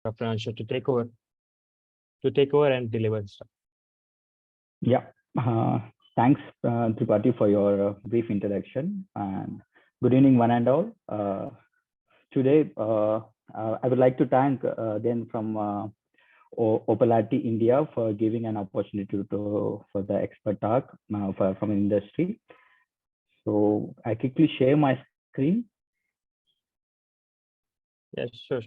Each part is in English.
Dr. Ancha to take over and deliver stuff. Yeah, thanks, Tripathi, for your brief introduction. And good evening, one and all. Today, I would like to thank then from OPAL-RT India for giving an opportunity for the expert talk from industry. So I quickly share my screen. Yes, sure.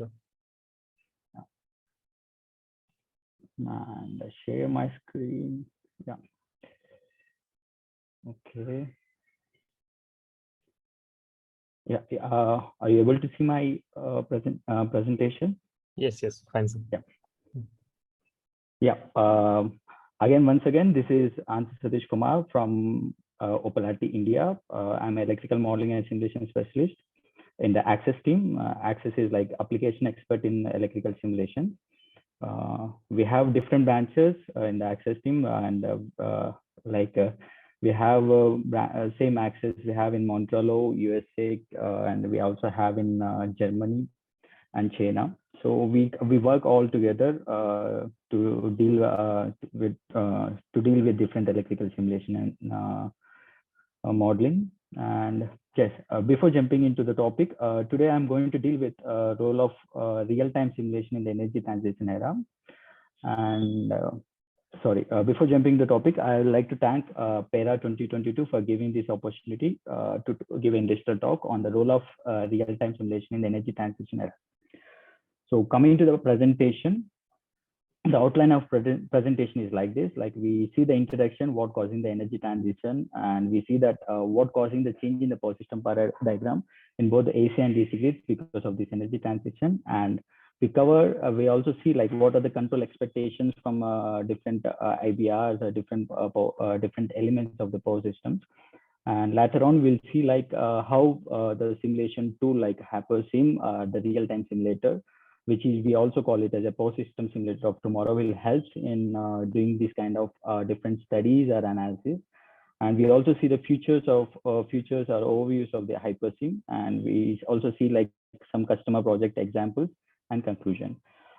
And share my screen. Yeah. Okay. Yeah. Are you able to see my presentation? Yes, fine. Sir. Yeah. Yeah. Once again, this is Satish Kumar from OPAL-RT India. I'm an electrical modeling and simulation specialist in the Access team. Access is like application expert in electrical simulation. We have different branches in the Access team, and we have same Access we have in Montreal, USA, and we also have in Germany and China. So we work all together to deal with different electrical simulation and modeling. And yes, before jumping into the topic, today I'm going to deal with role of real-time simulation in the energy transition era. And before jumping the topic, I would like to thank PERA 2022 for giving this opportunity to give an industrial talk on the role of real-time simulation in the energy transition era. So coming to the presentation, the outline of presentation is like this. Like we see the introduction, what causing the energy transition, and we see that what causing the change in the power system diagram in both the AC and DC grids because of this energy transition. And we cover, we also see like what are the control expectations from different IBRs or different elements of the power systems. And later on, we'll see like how the simulation tool like HyperSim, the real-time simulator, which is we also call it as a power system simulator of tomorrow, will help in doing this kind of different studies or analysis. And we also see the features or overviews of the HyperSim, and we also see like some customer project examples and conclusion.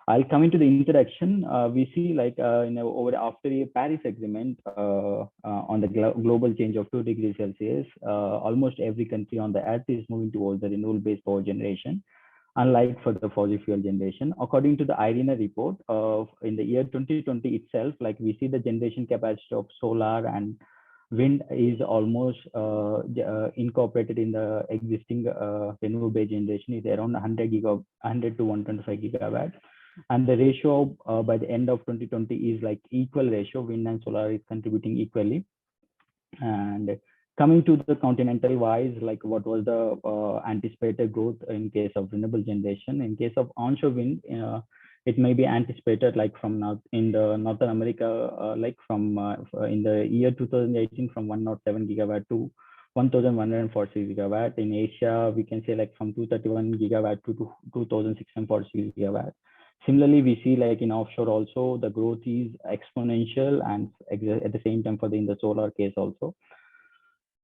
I'll come into the introduction. We see like after a Paris Agreement on the global change of 2 degrees Celsius, almost every country on the earth is moving towards the renewable-based power generation, unlike for the fossil fuel generation. According to the IRENA report in the year 2020 itself, like we see the generation capacity of solar and wind is almost incorporated in the existing renewable generation is around 100 to 125 gigawatt. And the ratio by the end of 2020 is like equal ratio, wind and solar is contributing equally. And coming to the continental wise, like what was the anticipated growth in case of renewable generation? In case of onshore wind, it may be anticipated like from now in the Northern America, like from in the year 2018 from 107 gigawatt to 1,140 gigawatt. In Asia, we can say like from 231 gigawatt to 2,640 gigawatt. Similarly, we see like in offshore also the growth is exponential, and at the same time in the solar case also.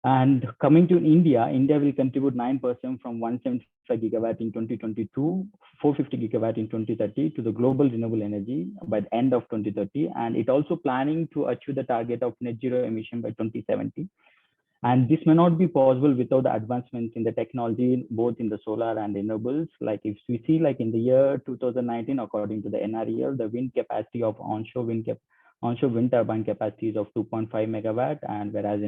And coming to India, India will contribute 9% from 175 gigawatt in 2022, 450 gigawatt in 2030 to the global renewable energy by the end of 2030. And it also planning to achieve the target of net zero emission by 2070. And this may not be possible without the advancements in the technology, both in the solar and renewables. Like if we see like in the year 2019, according to the NREL, the wind capacity of onshore wind turbine capacity is of 2.5 megawatt, and whereas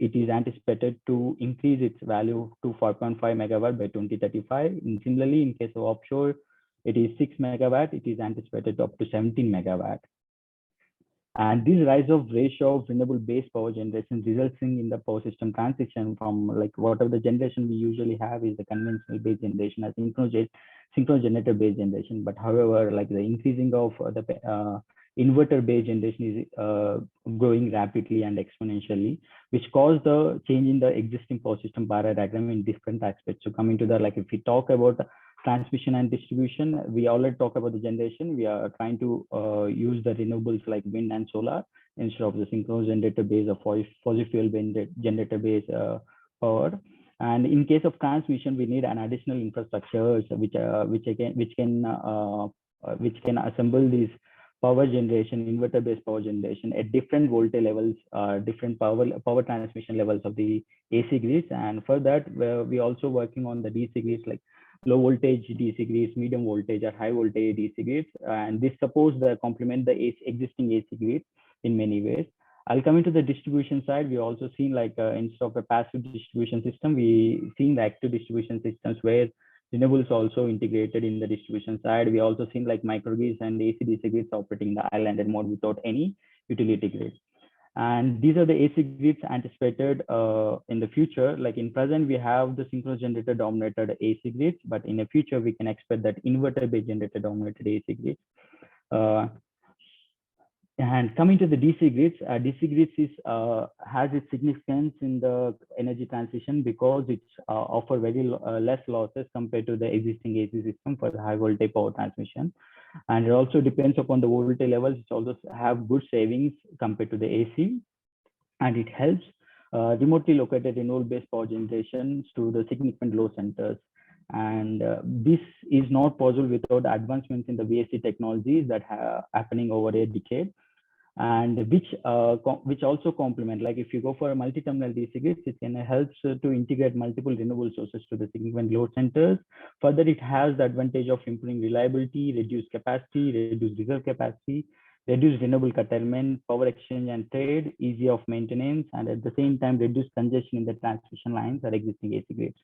it is anticipated to increase its value to 4.5 megawatt by 2035. And similarly, in case of offshore, it is 6 megawatt. It is anticipated up to 17 megawatt. And this rise of ratio of renewable based power generation results in the power system transition from like whatever the generation we usually have is the conventional based generation as synchronous generator based generation. But however, like the increasing of the inverter based generation is growing rapidly and exponentially, which caused the change in the existing power system diagram in different aspects. So coming to the, like if we talk about transmission and distribution, we already talk about the generation. We are trying to use the renewables like wind and solar instead of the synchronous generator base or fossil fuel generator base power. And in case of transmission, we need an additional infrastructure which can assemble these power generation, inverter-based power generation at different voltage levels, different power transmission levels of the AC grids. And for that, we also working on the DC grids, like low voltage DC grids, medium voltage or high voltage DC grids. And this supports the complement the existing AC grids in many ways. I'll come into the distribution side. We also seen like instead of a passive distribution system, we seen the active distribution systems where renewables also integrated in the distribution side. We also seen like microgrids and AC/DC grids operating in the islanded mode without any utility grid. And these are the AC grids anticipated in the future. Like in present, we have the synchronous generator dominated AC grids, but in the future, we can expect that inverter-based generator dominated AC grids. And coming to the DC grids, DC grids has its significance in the energy transition because it offer very less losses compared to the existing AC system for the high voltage power transmission. And it also depends upon the voltage levels. It also have good savings compared to the AC, and it helps remotely located renewable-based power generations to the significant load centers. And this is not possible without advancements in the VSC technologies that are happening over a decade, and which also complement, like if you go for a multi-terminal DC grids, it can help to integrate multiple renewable sources to the significant load centers. Further, it has the advantage of improving reliability, reduce capacity, reduce reserve capacity, reduce renewable curtailment, power exchange and trade, easy of maintenance, and at the same time reduce congestion in the transmission lines or existing AC grids.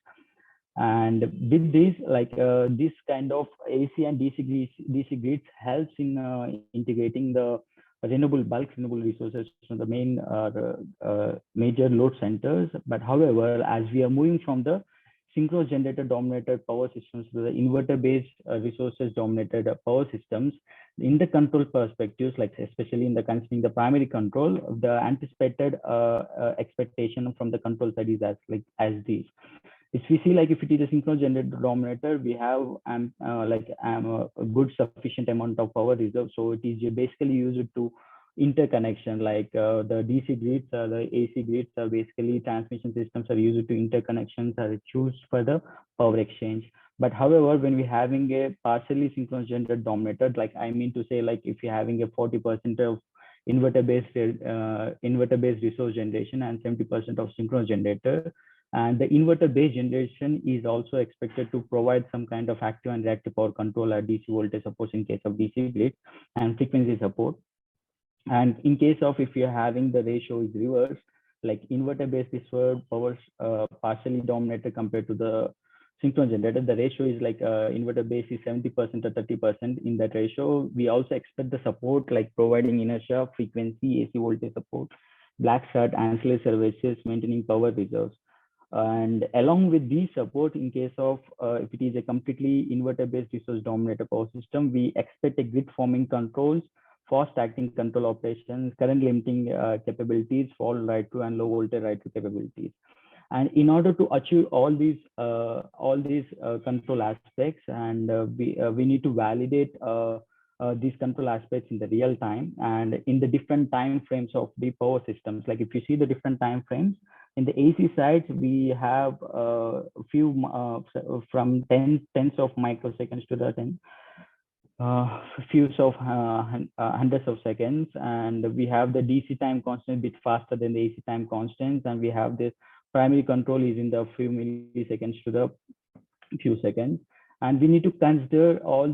And with this, like this kind of AC and DC grids helps in integrating the bulk renewable resources from the main major load centers. But however, as we are moving from the synchronous generator dominated power systems to the inverter based resources dominated power systems, in the control perspectives, like especially in the considering the primary control, the anticipated expectation from the control side is as these. If we see, like if it is a synchronous generator dominator, we have a good sufficient amount of power reserve. So it is basically used to interconnection, like the DC grids, the AC grids are basically transmission systems are used to interconnections are used for the power exchange. But however, when we're having a partially synchronous generator dominator, like I mean to say, like if you're having a 40% of inverter-based resource generation and 70% of synchronous generator, and the inverter-based generation is also expected to provide some kind of active and reactive power control or DC voltage support in case of DC grid and frequency support. And in case of if you're having the ratio is reversed, like inverter-based reserve powers partially dominated compared to the synchronous generator, the ratio is like inverter base is 70% or 30%. In that ratio, we also expect the support like providing inertia, frequency, AC voltage support, black start, ancillary services, maintaining power reserves. And along with these support, in case of if it is a completely inverter-based resource dominated power system, we expect a grid forming controls, fast acting control operations, current limiting capabilities, fault right to and low voltage right to capabilities. And in order to achieve all these control aspects, and we need to validate these control aspects in the real time and in the different time frames of the power systems. Like if you see the different time frames, in the AC side, we have a few from tens of microseconds to the few of hundreds of seconds, and we have the DC time constant a bit faster than the AC time constants, and we have this primary control is in the few milliseconds to the few seconds. And we need to consider all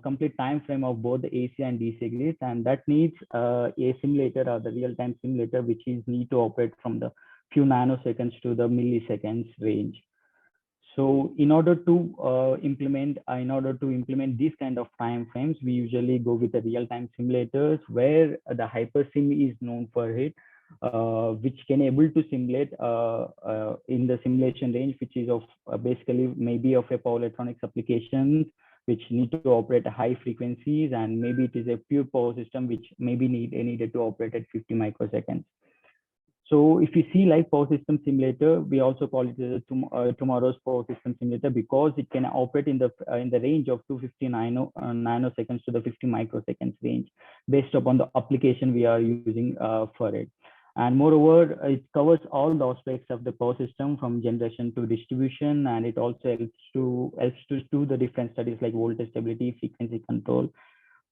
complete time frame of both the AC and DC grids, and that needs a simulator or the real-time simulator, which is need to operate from the few nanoseconds to the milliseconds range. So in order to implement these kind of time frames, we usually go with the real-time simulators where the HyperSim is known for it, which can able to simulate in the simulation range, which is of basically maybe of a power electronics applications which need to operate at high frequencies, and maybe it is a pure power system which maybe needed to operate at 50 microseconds. So if you see like power system simulator, we also call it tomorrow's power system simulator because it can operate in the range of 250 nanoseconds to the 50 microseconds range based upon the application we are using for it. And moreover, it covers all the aspects of the power system from generation to distribution, and it also helps to do the different studies like voltage stability, frequency control,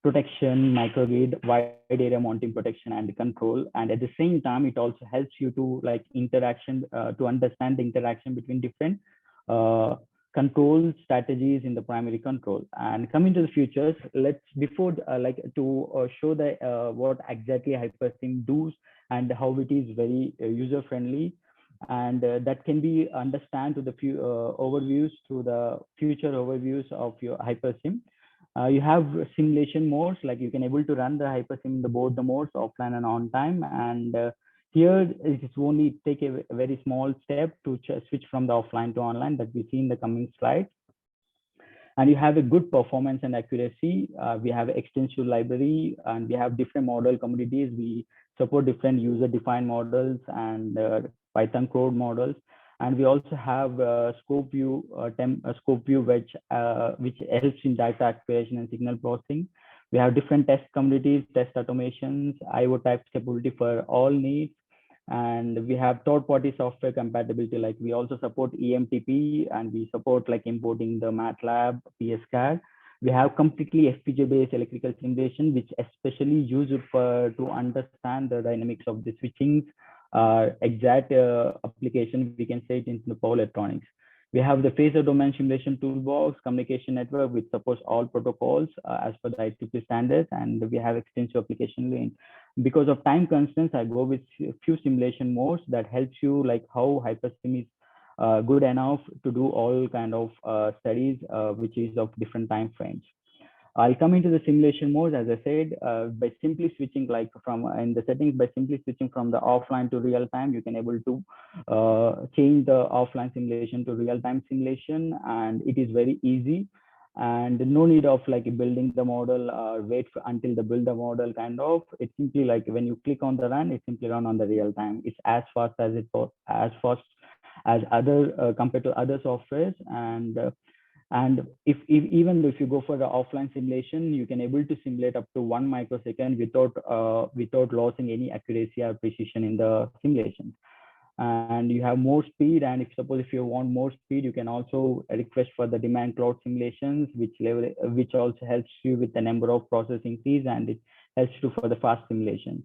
protection, microgrid, wide area mounting protection, and control. And at the same time, it also helps you to like interaction to understand the interaction between different uh, control strategies in the primary control. And coming to the futures, let's before like to show the what exactly HyperSim does and how it is very user friendly, and that can be understand to the few overviews to the future overviews of your HyperSim. You have simulation modes, like you can able to run the HyperSim in the both the modes, offline and on time. And here it's only take a very small step to switch from the offline to online that we see in the coming slide. And you have a good performance and accuracy. We have extensive library, and we have different model communities. We support different user defined models and Python code models. And we also have scope view which helps in data acquisition and signal processing. We have different test communities, test automations, IO types capability for all needs. And we have third party software compatibility, like we also support EMTP, and we support like importing the MATLAB, PSCAD. We have completely FPGA based electrical simulation, which especially used for to understand the dynamics of the switching exact application. We can say it in the power electronics. We have the phasor domain simulation toolbox, communication network, which supports all protocols as per the IEEE standards, and we have extensive application lane. Because of time constraints, I go with few simulation modes that helps you like how HyperSim is good enough to do all kind of studies, which is of different time frames. I'll come into the simulation mode, as I said, by simply switching like from in the settings, by simply switching from the offline to real time, you can able to change the offline simulation to real time simulation, and it is very easy. And no need of like building the model or wait until the build the model kind of. It's simply like when you click on the run, it simply run on the real time. It's as fast as as fast as other compared to other softwares. And if even if you go for the offline simulation, you can able to simulate up to 1 microsecond without losing any accuracy or precision in the simulation. And you have more speed, and if suppose if you want more speed, you can also request for the demand cloud simulations, which also helps you with the number of processing fees, and it helps you for the fast simulations.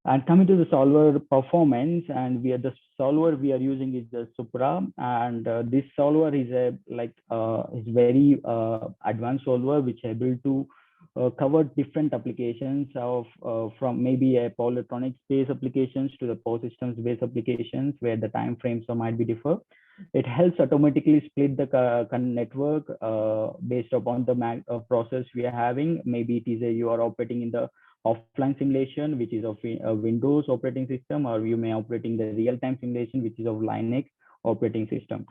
And coming to the solver performance, and the solver we are using is the Supra, and this solver is a is very advanced solver which able to cover different applications of from maybe a power electronics based applications to the power systems based applications where the time frames might be differ. It helps automatically split the network based upon the process we are having. Maybe it is you are operating in the offline simulation, which is of a Windows operating system, or you may operating the real-time simulation, which is of Linux operating system.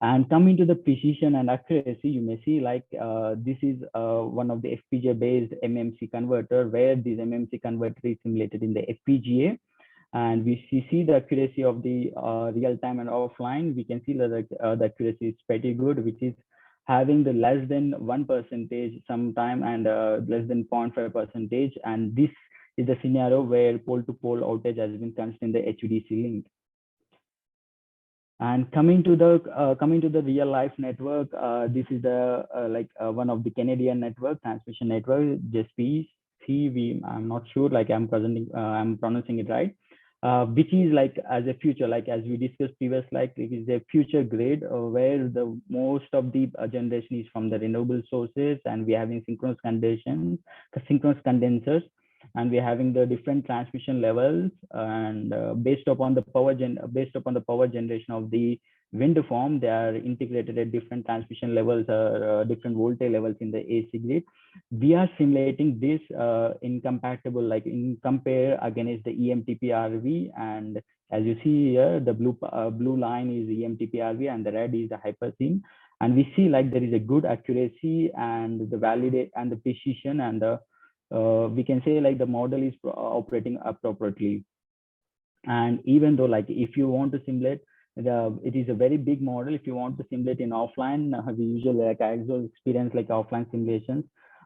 And coming to the precision and accuracy, you may see like this is one of the FPGA-based MMC converter, where this MMC converter is simulated in the FPGA. And we see the accuracy of the real-time and offline. We can see that the accuracy is pretty good, which is having the less than 1% sometime and less than 0.5%. And this is the scenario where pole-to-pole outage has been considered in the HVDC link. And coming to the real life network, this is the one of the Canadian network, transmission network, JSPC. I'm not sure, like I'm pronouncing it right. Which is like as a future, like as we discussed previous, like it is a future grid where the most of the generation is from the renewable sources, and we are having synchronous condensers, and we're having the different transmission levels, and based upon the power generation of the wind farm, they are integrated at different transmission levels or different voltage levels in the AC grid. We are simulating this in compare against the EMTP-RV, and as you see here, the blue line is EMTP-RV and the red is the HyperSim, and we see like there is a good accuracy and the validate and the precision, and the we can say like the model is operating appropriately. And even though like if you want to simulate it is a very big model, if you want to simulate in offline, we usually like I also experience like offline simulations.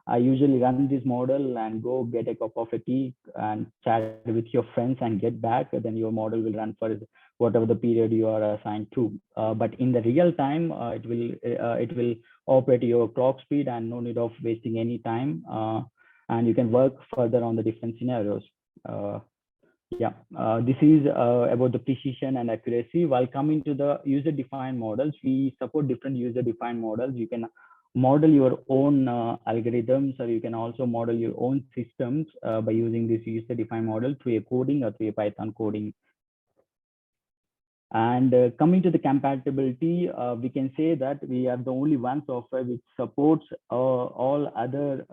I usually run this model and go get a cup of a tea and chat with your friends and get back. Then your model will run for whatever the period you are assigned to. But in the real time, it will operate your clock speed and no need of wasting any time. And you can work further on the different scenarios. Yeah, this is about the precision and accuracy. While coming to the user-defined models, we support different user-defined models. You can model your own algorithms, or you can also model your own systems by using this user-defined model through a coding or through a Python coding. And coming to the compatibility, we can say that we are the only one software which supports all other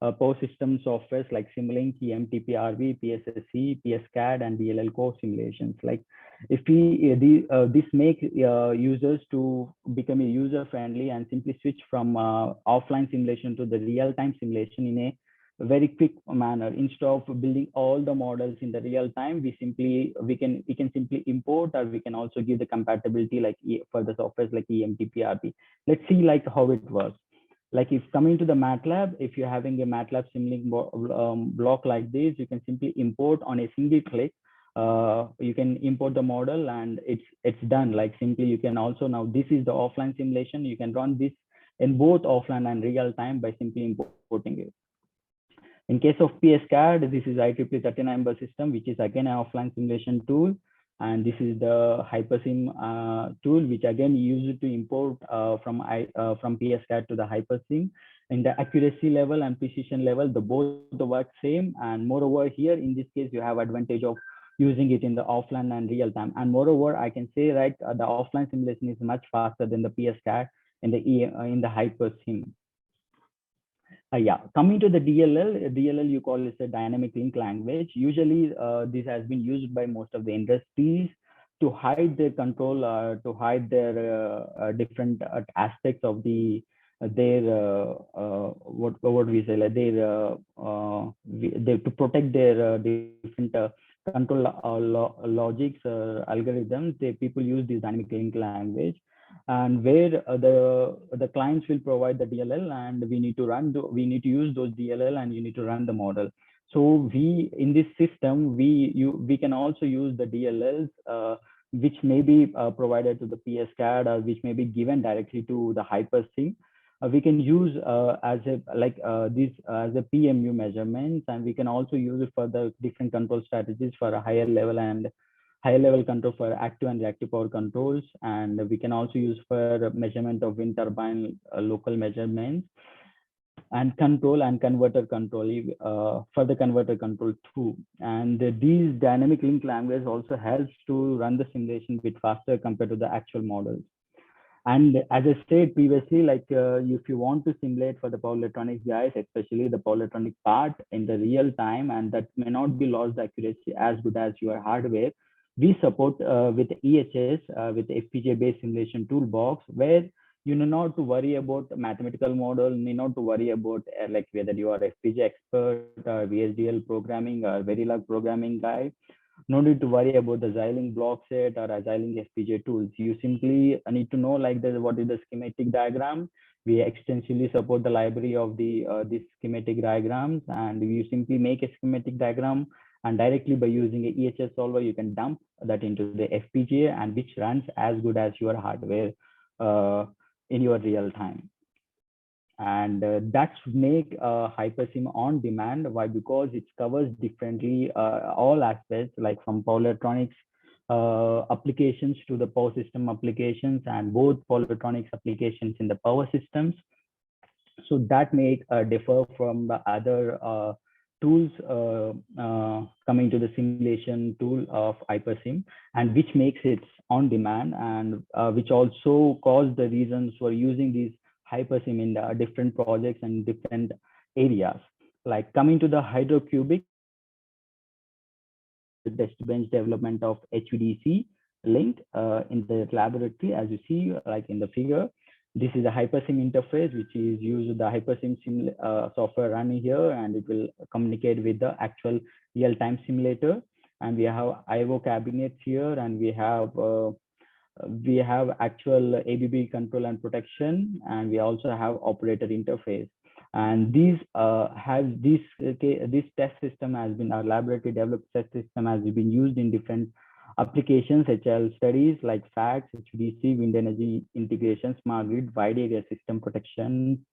power system softwares like Simulink, EMTP-RV, PSSC, PSCAD, and DLL core simulations. Like if we this makes users to become a user friendly and simply switch from offline simulation to the real-time simulation in a very quick manner. Instead of building all the models in the real time, we can simply import, or we can also give the compatibility like for the softwares like EMTP-RV. Let's see like how it works. Like if coming to the MATLAB, if you're having a MATLAB Simulink block like this, you can simply import on a single click. You can import the model and it's done. Like simply you can also, now this is the offline simulation. You can run this in both offline and real time by simply importing it. In case of PSCAD, this is IEEE 39 bus system, which is again an offline simulation tool. And this is the HyperSim tool, which again used to import from PSCAD to the HyperSim. In the accuracy level and precision level, both work same. And moreover, here in this case, you have advantage of using it in the offline and real time. And moreover, I can say right, the offline simulation is much faster than the PSCAD in the HyperSim. Yeah, coming to the DLL you call it a dynamic link language. Usually, this has been used by most of the industries to hide their control, to hide their different aspects of their what we say, like to protect their different control logics algorithms. People use this dynamic link language, and where the clients will provide the DLL, and we need to use those DLL, and you need to run the model. So we in this system we can also use the DLLs which may be provided to the PSCAD, or which may be given directly to the HyperSim. We can use as a PMU measurements, and we can also use it for the different control strategies for a higher level control for active and reactive power controls. And we can also use for measurement of wind turbine local measurements, and control and converter control for the converter control too. And these dynamic link language also helps to run the simulation a bit faster compared to the actual models. And as I said previously, like if you want to simulate for the power electronics guys, especially the power electronic part in the real time, and that may not be lost accuracy as good as your hardware, we support with EHS, with FPGA-based simulation toolbox, where you need not to worry about mathematical model, need not to worry about like whether you are FPGA expert or VHDL programming or Verilog programming guy. No need to worry about the Xilinx block set or Xilinx FPGA tools. You simply need to know like what is the schematic diagram. We extensively support the library of these schematic diagrams, and you simply make a schematic diagram, and directly by using a EHS solver, you can dump that into the FPGA, and which runs as good as your hardware in your real time. And that make HyperSim on demand. Why? Because it covers differently all aspects, like from power electronics applications to the power system applications, and both power electronics applications in the power systems. So that make differ from the other tools coming to the simulation tool of HyperSim, and which makes it on demand, and which also cause the reasons for using these HyperSim in the different projects and different areas. Like coming to the hydrocubic, the test bench development of HVDC linked in the laboratory, as you see like in the figure. This is a HyperSim interface, which is used the HyperSim software running here, and it will communicate with the actual real-time simulator. And we have IO cabinets here, and we have actual ABB control and protection, and we also have operator interface. And these this test system has been, our laboratory developed test system has been used in different applications such as studies like FACTS, HVDC, wind energy integration, smart grid, wide area system protection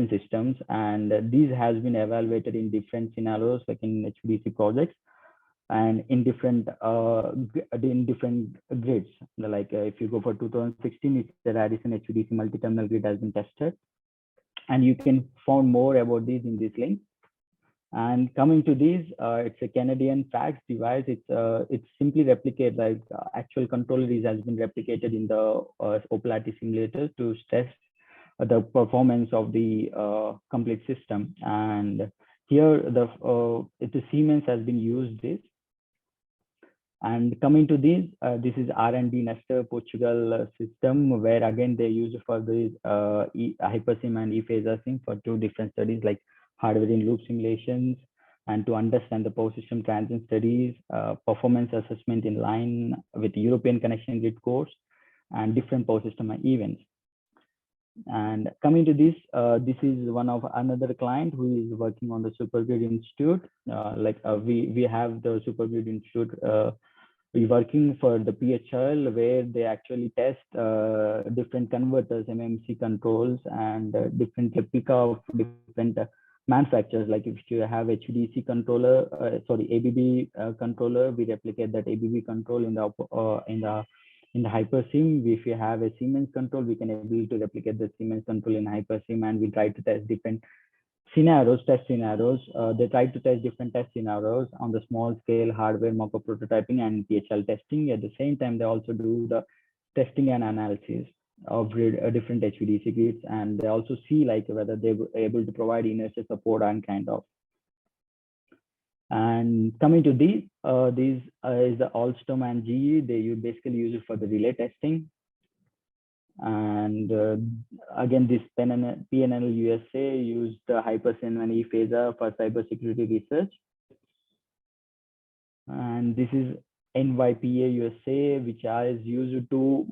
systems. And these has been evaluated in different scenarios, like in HVDC projects and in different grids. Like if you go for 2016, it's the Radisson HVDC multi-terminal grid has been tested, and you can find more about these in this link. And coming to these, it's a Canadian fax device. It's simply replicate, like actual controller has been replicated in the OPAL-RT simulator to test the performance of the complete system. And here the Siemens has been used this. And coming to this is R&D Nestor Portugal system, where again they use it for the hypersim and e-phasor sim for two different studies, like hardware in loop simulations, and to understand the power system transient studies, performance assessment in line with European connection grid course, and different power system events. And coming to this, this is one of another client who is working on the Supergrid Institute. We have the Supergrid Institute we working for the PHL, where they actually test different converters, MMC controls, and different replica of different manufacturers. Like if you have HVDC controller, ABB controller, we replicate that ABB control in the HyperSim. If you have a Siemens control, we can able to replicate the Siemens control in HyperSim, and we try to test different test scenarios. They try to test different test scenarios on the small scale hardware mock-up prototyping and PHL testing. At the same time, they also do the testing and analysis of different HVDC grids, and they also see like whether they were able to provide inertia support and kind of. And coming to these is the Alstom and GE. They basically use it for the relay testing. And again, this PNL USA used the HyperSim and e-phasor for cybersecurity research. And this is NYPA USA, which is used to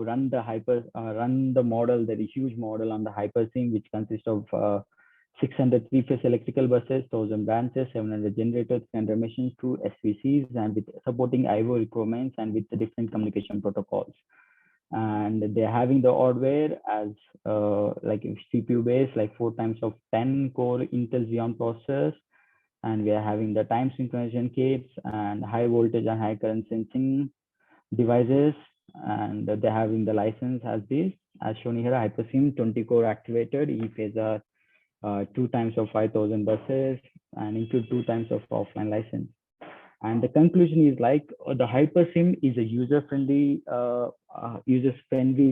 run the model, the huge model on the HyperSim, which consists of 600 three-phase electrical buses, 1,000 branches, 700 generators, 300 machines, 2 SVCs, and with supporting IO requirements and with the different communication protocols. And they're having the hardware as like CPU based, like 4 times of 10 core Intel Xeon processors, and we are having the time synchronization kits and high voltage and high current sensing devices, and they're having the license as this, as shown here, HyperSim 20 core activated, e-phasor 2 times of 5,000 buses, and include 2 times of offline license. And the conclusion is like the HyperSim is a user-friendly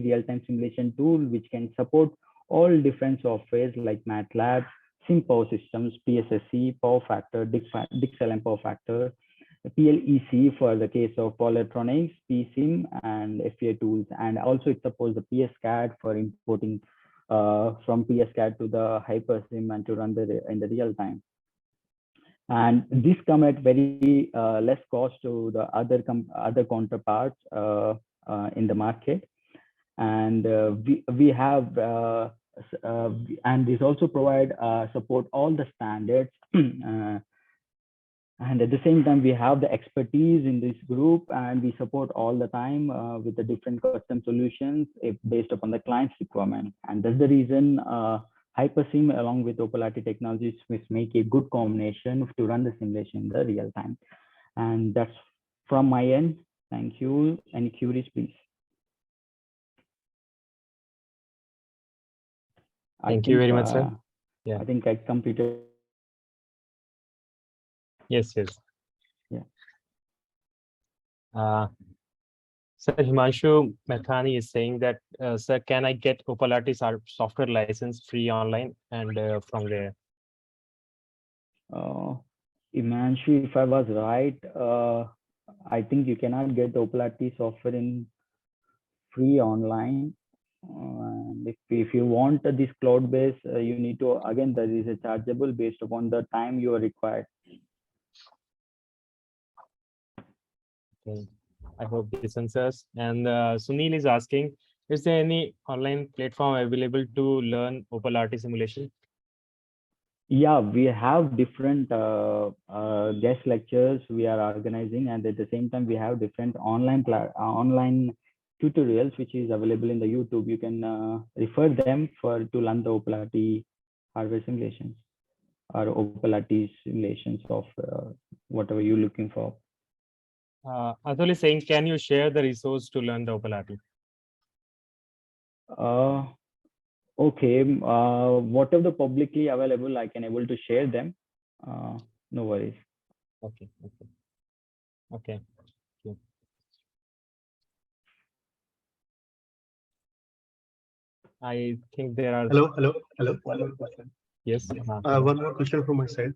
real-time simulation tool which can support all different softwares like MATLAB, SimPower Systems, PSSC, Power Factor, DixLM Power Factor, PLEC for the case of Power Electronics, PSIM, and FA tools. And also it supports the PSCAD for importing from PSCAD to the HyperSim and to run in the real time. And this come at very less cost to the other counterparts in the market. And we have and this also provide support all the standards. And at the same time, we have the expertise in this group, and we support all the time with the different custom solutions based upon the client's requirement. And that's the reason HyperSim along with OPAL-RT technologies which make a good combination to run the simulation in the real time. And that's from my end. Thank you. Any queries, please? Thank you very much, sir. Yeah. I think I completed. Yes. Yeah. Sir, Himanshu Methani is saying that, sir, can I get OPAL-RT software license free online and from there? Himanshu, if I was right, I think you cannot get the OPAL-RT software in free online. And if you want this cloud based, you need to, again, there is a chargeable based upon the time you are required. Okay. I hope this answers. And Sunil is asking, is there any online platform available to learn OPAL-RT simulation? Yeah, we have different guest lectures we are organizing, and at the same time we have different online tutorials which is available in the YouTube. You can refer them for to learn the OPAL-RT hardware simulations or OPAL-RT simulations of whatever you're looking for. Atul is saying, can you share the resource to learn the OPAL-RT? Okay, whatever the publicly available, I can able to share them. No worries. Okay. Okay. I think there are. Hello. One more question. Yes. One more question from my side.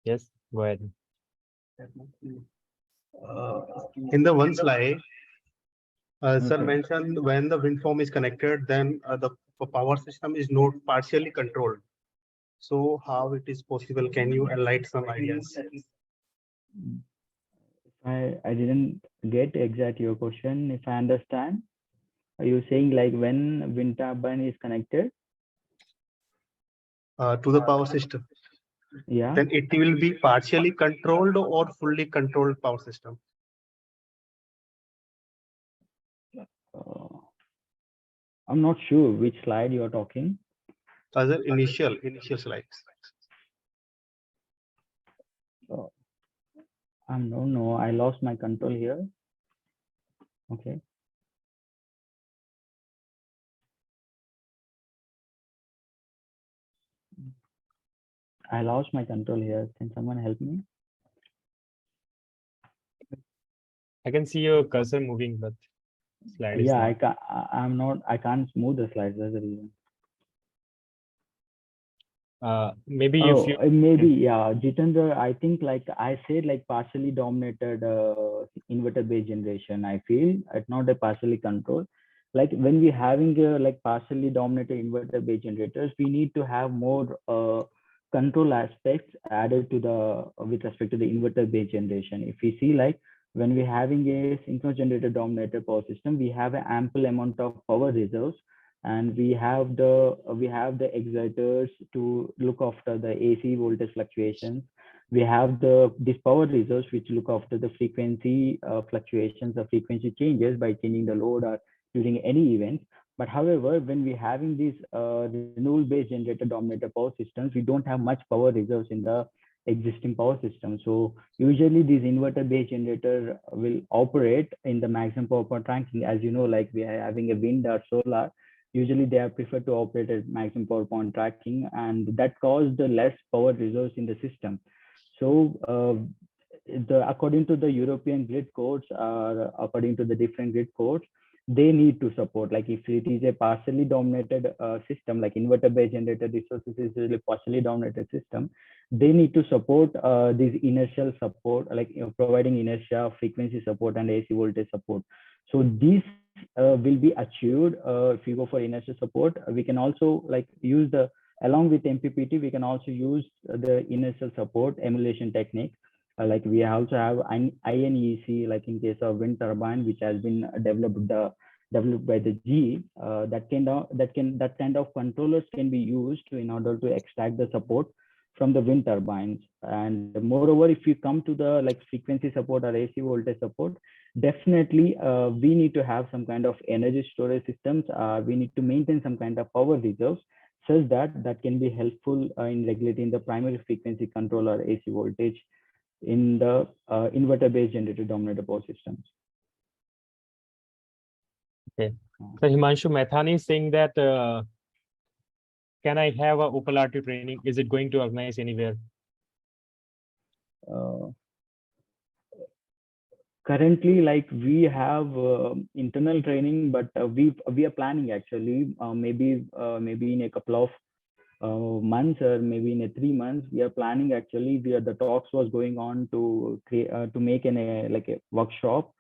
Yes. Go ahead. In the one slide, sir mentioned when the wind farm is connected, then the power system is not partially controlled. So how it is possible? Can you enlighten some ideas? I didn't get exact your question. If I understand, are you saying like when wind turbine is connected? To the power system, Yeah. then it will be partially controlled or fully controlled power system. I'm not sure which slide you are talking. As an initial slides. I don't know. I lost my control here. Okay. I lost my control here. Can someone help me? I can see your cursor moving, but slide is Yeah, not. I can't. I'm not. I can't move the slides. That's the reason. Maybe if you. Maybe, yeah, Jitendra, I think like I said, like partially dominated inverter based generation. I feel it's not a partially controlled. Like when we having like partially dominated inverter based generators, we need to have more control aspects added to the with respect to the inverter based generation. If we see like when we having a synchronous generator dominated power system, we have an ample amount of power reserves, and we have the exciters to look after the AC voltage fluctuations. We have these power reserves which look after the frequency fluctuations or frequency changes by changing the load or during any events. But however, when we're having these renewable based generator dominated power systems, we don't have much power reserves in the existing power system. So usually these inverter based generator will operate in the maximum power point ranking. As you know, like we are having a wind or solar, usually they are preferred to operate at maximum power point tracking, and that caused the less power reserves in the system. So according to the European grid codes or according to the different grid codes, they need to support, like if it is a partially dominated system, like inverter based generator resources is a partially dominated system, they need to support this inertial support, like providing inertia, frequency support, and AC voltage support. So these will be achieved if you go for inertial support. We can also like use the, along with MPPT, we can also use the inertial support emulation technique. Like we also have INEC, like in case of wind turbine, which has been developed by the GE. That kind of controllers can be used in order to extract the support from the wind turbines. And moreover, if you come to the like frequency support or AC voltage support, definitely we need to have some kind of energy storage systems. We need to maintain some kind of power reserves such that can be helpful in regulating the primary frequency control or AC voltage in the inverter based generator dominated power systems. Okay. So Himanshu Methani is saying that can I have a OPAL-RT training? Is it going to organize anywhere? Currently, like we have internal training, but we are planning actually maybe in a couple of months or maybe in a 3 months, we are planning actually. The talks was going on to create to make like a workshop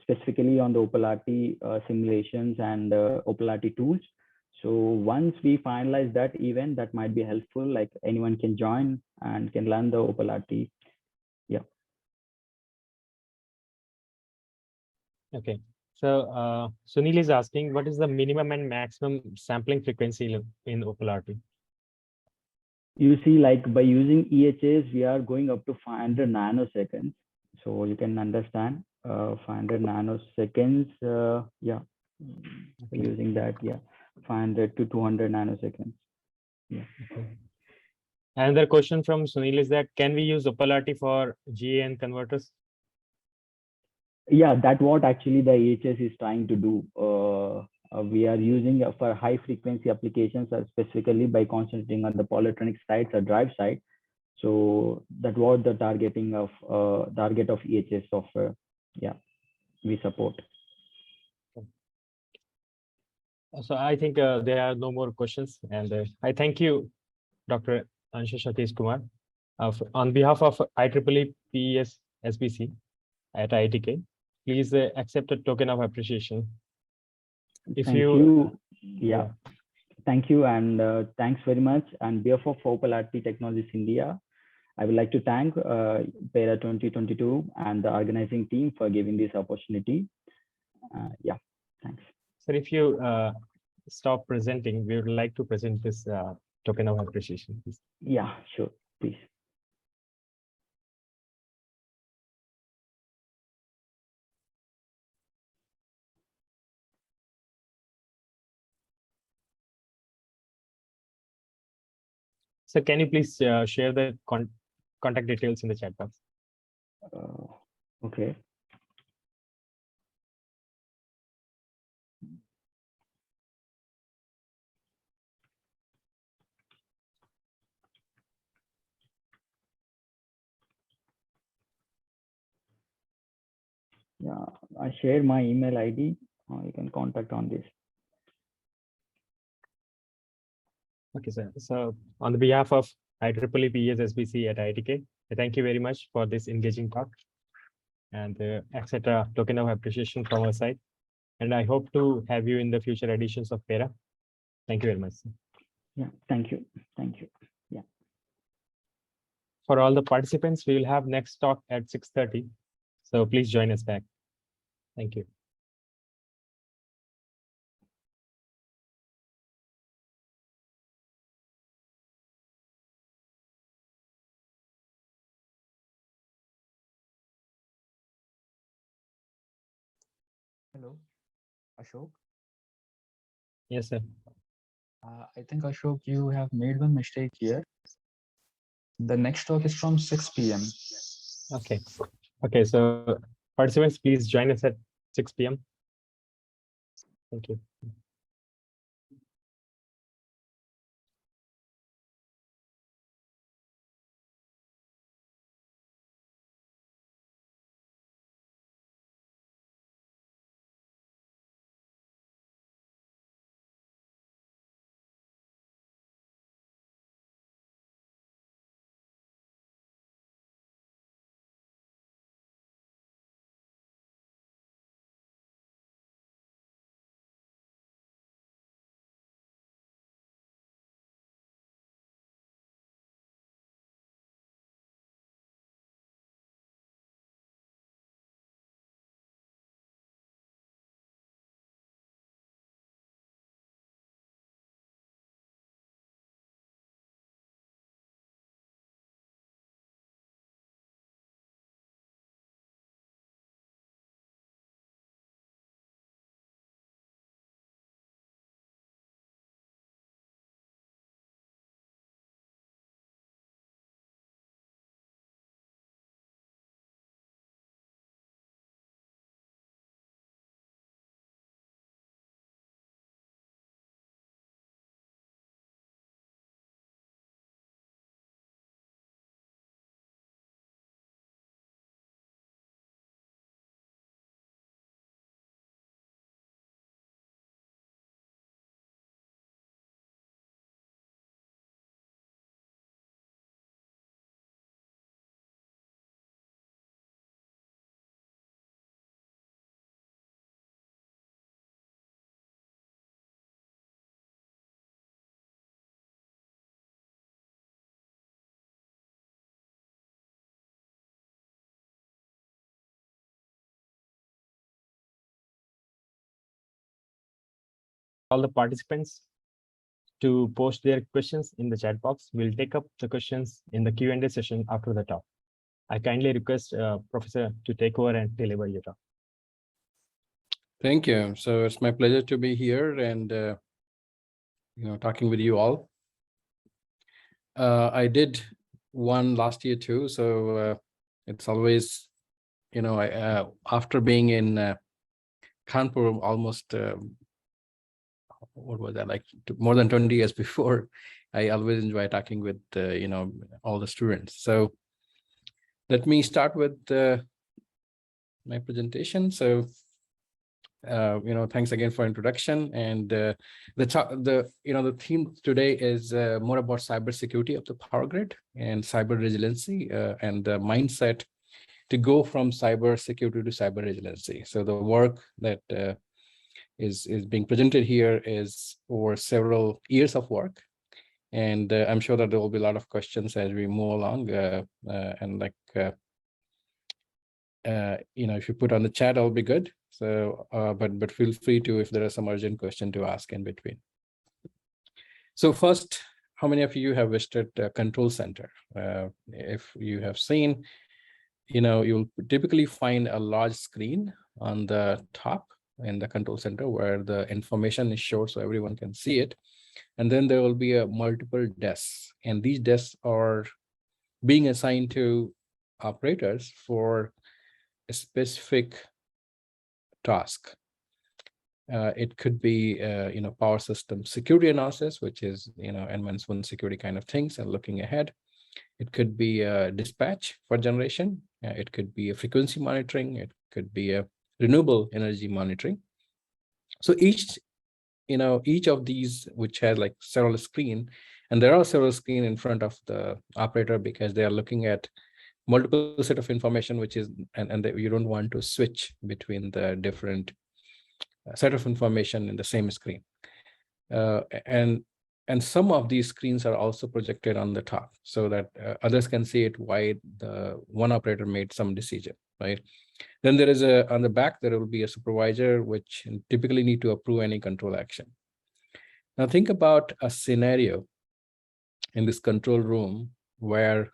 specifically on the OPAL-RT simulations and OPAL-RT tools. So once we finalize that event, that might be helpful. Like anyone can join and can learn the OPAL-RT. Yeah. Okay. So Sunil is asking, what is the minimum and maximum sampling frequency in OPAL-RT? you see, like by using EHS, we are going up to 500 nanoseconds. So you can understand 500 nanoseconds. Yeah, by using that, yeah, 500 to 200 nanoseconds. Yeah. Okay. Another question from Sunil is that can we use OPAL-RT for GAN converters? Yeah, that's what actually the EHS is trying to do. We are using for high frequency applications, specifically by concentrating on the polytronic sides or drive side. So that was the target of EHS software. Yeah, we support. So I think there are no more questions, and I thank you, Dr. Ancha Satish Kumar, on behalf of IEEE PES SBC at IITK. Please accept a token of appreciation. If Thank you, you. Yeah. Thank you, and thanks very much. On behalf of OPAL-RT Technologies India, I would like to thank PERA 2022 and the organizing team for giving this opportunity. Yeah, thanks. sir, if you stop presenting, we would like to present this token of appreciation, please. Yeah, sure, please. So can you please share the contact details in the chat box? Okay. Yeah, I share my email ID. You can contact on this. Okay, sir. So on the behalf of IEEE PES SBC at IITK, thank you very much for this engaging talk and etc. token of appreciation from our side. And I hope to have you in the future editions of PERA. Thank you very much, sir. Yeah, thank you. Thank you. Yeah. For all the participants, we will have next talk at 6:30. So please join us back. Thank you. Hello, Ashok. Yes, sir. I think Ashok, you have made one mistake here. The next talk is from 6 p.m. Okay. Okay, so participants, please join us at 6 p.m. Thank you. All the participants, to post their questions in the chat box. We'll take up the questions in the Q&A session after the talk. I kindly request Professor to take over and deliver your talk. Thank you. So it's my pleasure to be here and talking with you all. I did one last year too, so it's always after being in Kanpur almost what was that, like more than 20 years before, I always enjoy talking with all the students. So let me start with my presentation. So thanks again for introduction. And the theme today is more about cybersecurity of the power grid and cyber resiliency and the mindset to go from cyber security to cyber resiliency. So the work that is being presented here is over several years of work, and I'm sure that there will be a lot of questions as we move along. If you put on the chat, that'll be good. So, but feel free to, if there are some urgent question, to ask in between. So first, how many of you have visited control center? If you have seen, you'll typically find a large screen on the top in the control center where the information is showed so everyone can see it. And then there will be a multiple desks, and these desks are being assigned to operators for a specific task. It could be power system security analysis, which is N-1 security kind of things and looking ahead. It could be a dispatch for generation. It could be a frequency monitoring. It could be a renewable energy monitoring. So each of these, which has like several screens, and there are several screens in front of the operator because they are looking at multiple set of information, which is, and you don't want to switch between the different set of information in the same screen. And some of these screens are also projected on the top so that others can see it why the one operator made some decision, right? Then there is on the back, there will be a supervisor, which typically need to approve any control action. Now think about a scenario in this control room where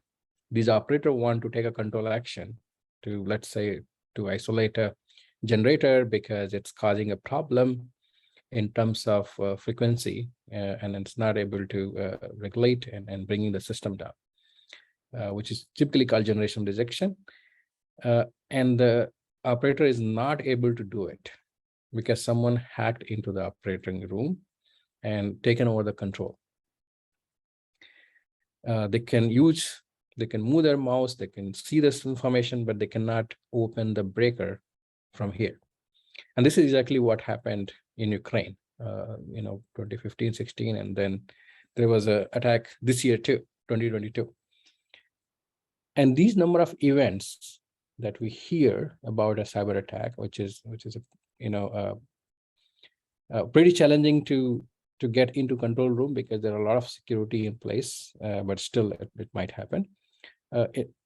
these operators want to take a control action to, let's say, to isolate a generator because it's causing a problem in terms of frequency, and it's not able to regulate and bringing the system down, which is typically called generation rejection. And the operator is not able to do it because someone hacked into the operating room and taken over the control. They can move their mouse, they can see this information, but they cannot open the breaker from here. And this is exactly what happened in Ukraine, 2015, 16, and then there was an attack this year too, 2022. And these number of events that we hear about a cyber attack, which is pretty challenging to get into control room because there are a lot of security in place, but still it might happen.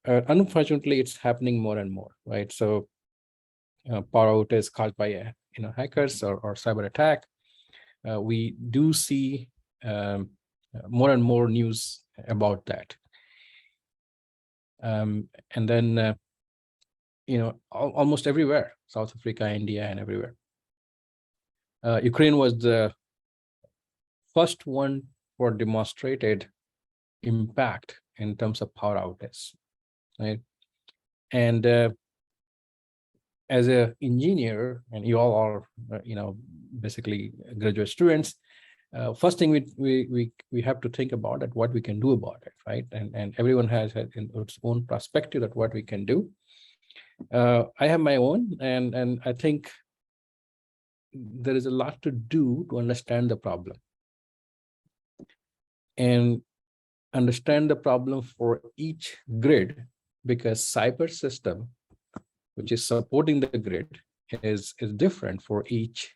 Unfortunately, it's happening more and more, right? So power outage caused by hackers or cyber attack. We do see more and more news about that. And then almost everywhere, South Africa, India, and everywhere. Ukraine was the first one for demonstrated impact in terms of power outage, right? And as an engineer, and you all are, basically graduate students, first thing we have to think about it, what we can do about it, right? And everyone has its own perspective of what we can do. I have my own, and I think there is a lot to do to understand the problem and understand the problem for each grid, because cyber system, which is supporting the grid, is different for each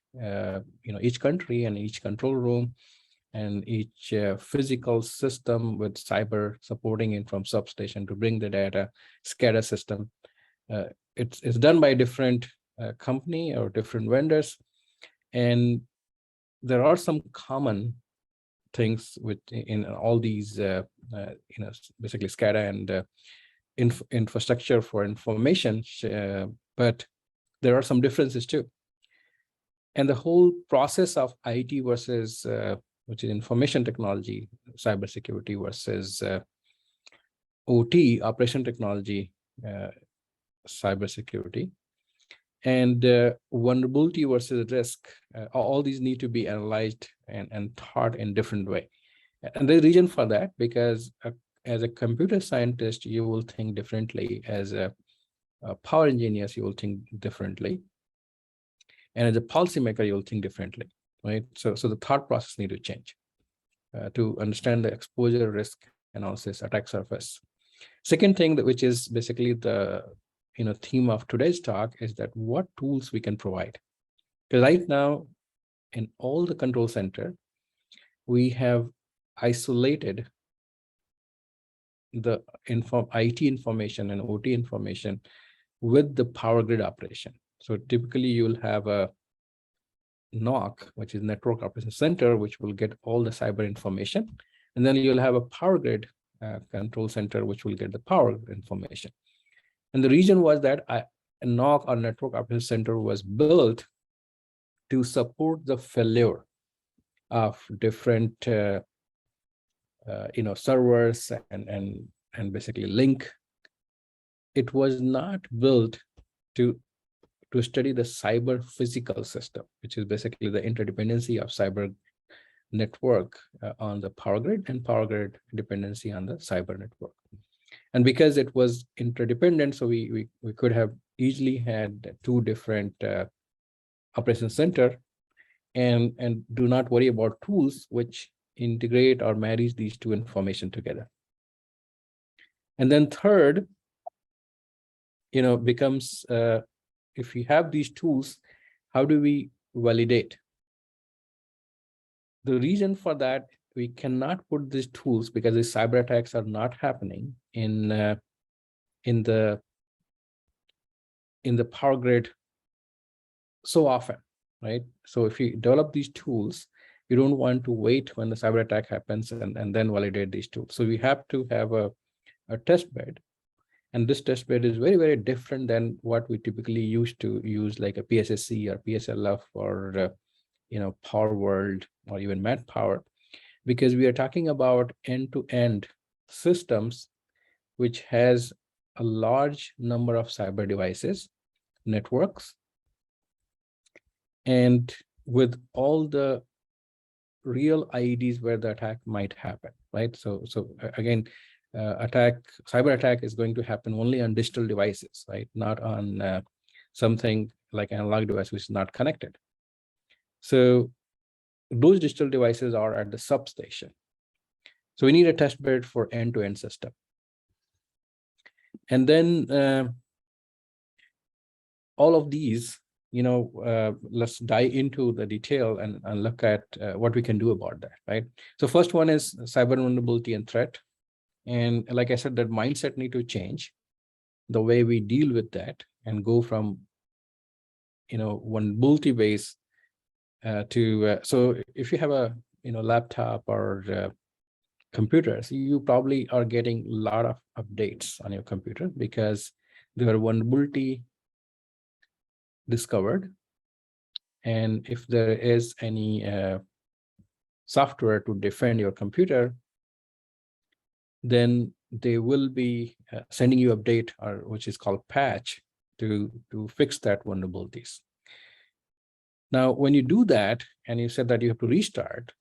each country and each control room and each physical system with cyber supporting it from substation to bring the data, SCADA system. It's done by different company or different vendors, and there are some common things with in all these, basically SCADA and infrastructure for information, but there are some differences too. And the whole process of IT versus, which is information technology, cybersecurity versus OT, operation technology, cybersecurity, and vulnerability versus risk, all these need to be analyzed and taught in different way. And the reason for that, because as a computer scientist, you will think differently. As a power engineers, you will think differently. And as a policymaker, you will think differently, right? So the thought process need to change to understand the exposure, risk analysis, attack surface. Second thing, which is basically the theme of today's talk, is that what tools we can provide. Because right now, in all the control center, we have isolated the IT information and OT information with the power grid operation. So typically you'll have a NOC, which is Network Operations Center, which will get all the cyber information. And then you'll have a power grid control center, which will get the power information. And the reason was that a NOC or Network Operations Center was built to support the failure of different servers and basically link. It was not built to study the cyber physical system, which is basically the interdependency of cyber network on the power grid and power grid dependency on the cyber network. And because it was interdependent, so we could have easily had two different operation center and do not worry about tools which integrate or marries these two information together. And then third, becomes if we have these tools, how do we validate? The reason for that, we cannot put these tools because the cyber attacks are not happening in the power grid so often, right? So if you develop these tools, you don't want to wait when the cyber attack happens and then validate these tools. So we have to have a test bed. And this test bed is very, very different than what we typically used to use, like a PSSC or PSLF or Power World or even Met Power, because we are talking about end-to-end systems, which has a large number of cyber devices, networks, and with all the real IEDs where the attack might happen, right? So again, cyber attack is going to happen only on digital devices, right? Not on something like analog device which is not connected. So those digital devices are at the substation. So we need a test bed for end-to-end system. And then all of these, let's dive into the detail and look at what we can do about that, right? So first one is cyber vulnerability and threat. And like I said, that mindset need to change the way we deal with that and go from, vulnerability base to, so if you have a, laptop or computers, you probably are getting a lot of updates on your computer because there are vulnerability discovered. And if there is any software to defend your computer, then they will be sending you update, or which is called patch, to fix that vulnerabilities. Now, when you do that, and you said that you have to restart,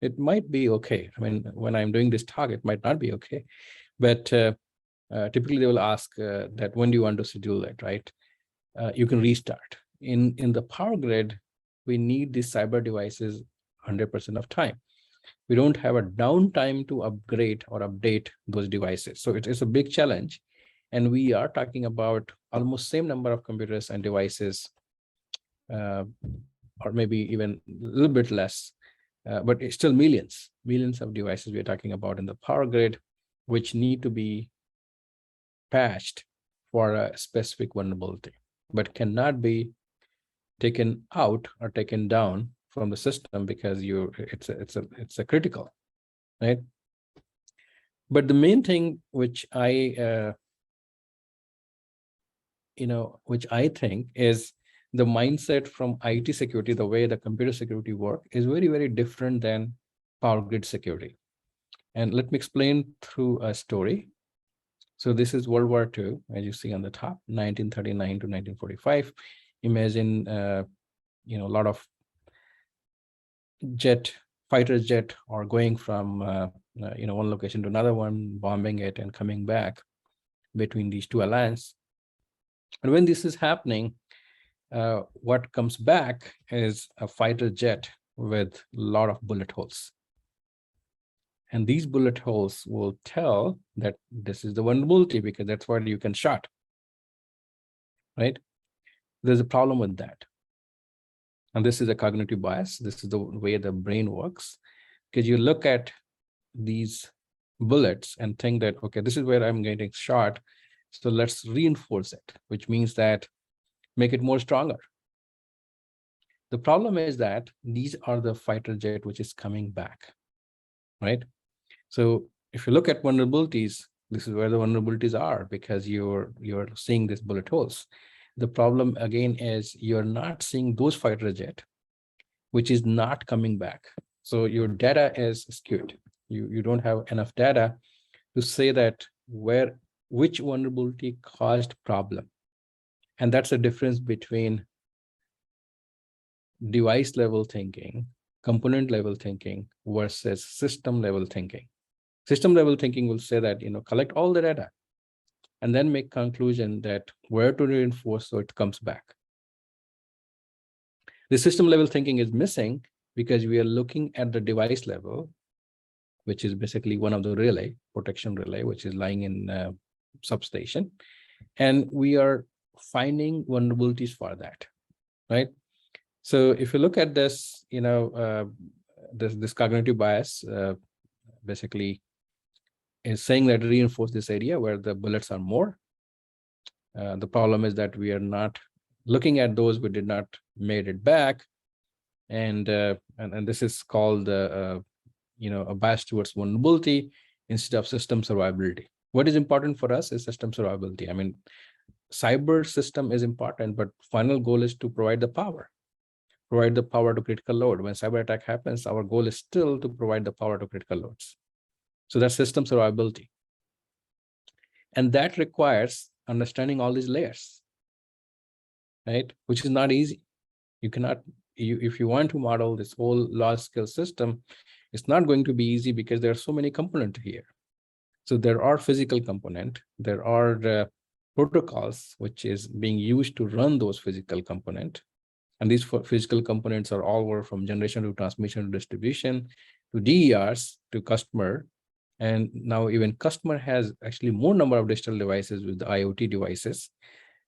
it might be okay. I mean, when I'm doing this talk, it might not be okay, but typically they will ask that when do you want to schedule it, right? You can restart. In the power grid, we need these cyber devices 100% of time. We don't have a downtime to upgrade or update those devices. So it is a big challenge. And we are talking about almost same number of computers and devices, or maybe even a little bit less, but it's still millions of devices we're talking about in the power grid, which need to be patched for a specific vulnerability, but cannot be taken out or taken down from the system because it's a critical, right? But the main thing which I which I think is the mindset from IT security, the way the computer security work is very, very different than power grid security. And let me explain through a story. So this is World War II, as you see on the top, 1939 to 1945. Imagine, a lot of fighter jet are going from, one location to another one, bombing it and coming back between these two alliances. And when this is happening, what comes back is a fighter jet with a lot of bullet holes. And these bullet holes will tell that this is the vulnerability because that's where you can shot, right? There's a problem with that. And this is a cognitive bias. This is the way the brain works. Because you look at these bullets and think that, okay, this is where I'm getting shot. So let's reinforce it, which means that make it more stronger. The problem is that these are the fighter jet which is coming back, right? So if you look at vulnerabilities, this is where the vulnerabilities are because you're seeing these bullet holes. The problem again is you're not seeing those fighter jet, which is not coming back. So your data is skewed. You don't have enough data to say that which vulnerability caused problem. And that's the difference between device level thinking, component level thinking versus system level thinking. System level thinking will say that, collect all the data and then make conclusion that where to reinforce so it comes back. The system level thinking is missing because we are looking at the device level, which is basically one of the relay, protection relay, which is lying in substation. And we are finding vulnerabilities for that, right? So if you look at this, this cognitive bias basically is saying that reinforce this area where the bullets are more. The problem is that we are not looking at those we did not made it back, and this is called a bias towards vulnerability instead of system survivability. What is important for us is system survivability. I mean, cyber system is important, but final goal is to provide the power to critical load. When cyber attack happens, our goal is still to provide the power to critical loads. So that's system survivability. And that requires understanding all these layers, right? Which is not easy. You cannot, if you want to model this whole large scale system, it's not going to be easy because there are so many components here. So there are physical components, there are protocols, which is being used to run those physical components. And these physical components are all over from generation to transmission to distribution to DERs to customer. And now even customer has actually more number of digital devices with the IoT devices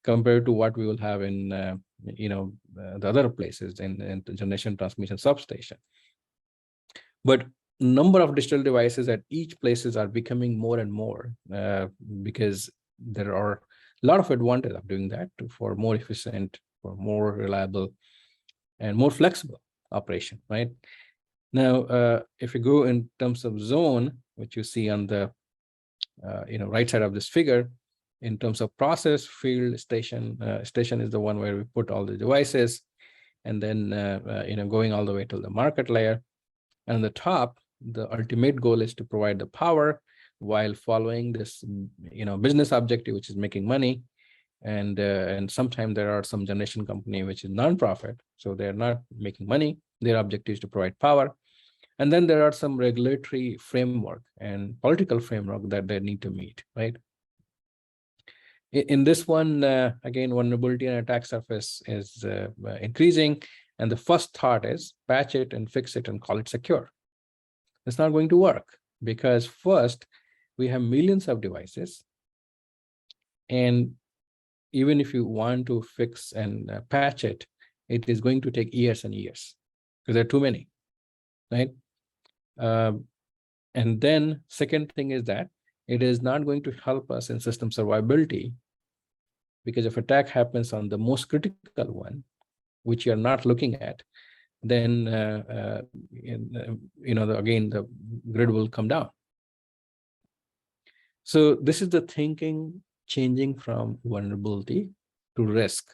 compared to what we will have in the other places in the generation transmission substation. But number of digital devices at each places are becoming more and more because there are a lot of advantage of doing that for more efficient, for more reliable, and more flexible operation, right? Now, if you go in terms of zone, which you see on the right side of this figure, in terms of process, field, station, station is the one where we put all the devices, and then going all the way to the market layer. And on the top, the ultimate goal is to provide the power while following this business objective, which is making money. And sometimes there are some generation company which is non-profit, so they're not making money. Their objective is to provide power. And then there are some regulatory framework and political framework that they need to meet, right? In this one, again, vulnerability and attack surface is increasing. And the first thought is patch it and fix it and call it secure. It's not going to work because first, we have millions of devices. And even if you want to fix and patch it, it is going to take years and years because there are too many, right? And then second thing is that it is not going to help us in system survivability because if attack happens on the most critical one, which you're not looking at, then again the grid will come down. So this is the thinking changing from vulnerability to risk,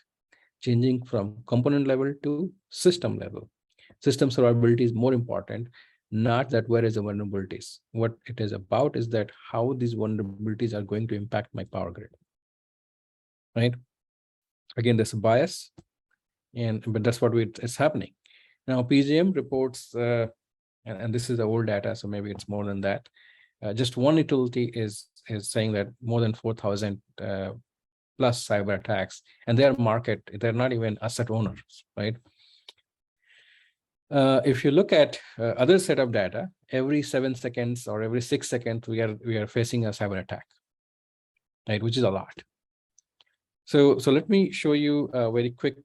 changing from component level to system level. System survivability is more important, not that where is the vulnerabilities. What it is about is that how these vulnerabilities are going to impact my power grid, right? Again, there's a bias, but that's what it's happening. Now, PGM reports, and this is the old data, so maybe it's more than that. Just one utility is saying that more than 4,000 plus cyber attacks, and their market, they're not even asset owners, right? If you look at other set of data, every 7 seconds or every 6 seconds, we are facing a cyber attack, right? Which is a lot. So let me show you a very quick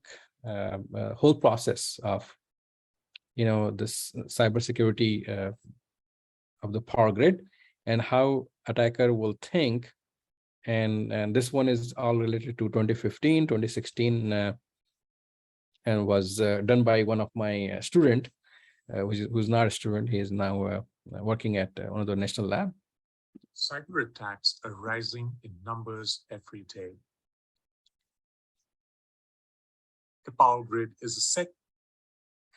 whole process of this cybersecurity of the power grid and how attacker will think. And this one is all related to 2015, 2016, and was done by one of my student, who's not a student. He is now working at one of the national lab. Cyber attacks are rising in numbers every day. The power grid is a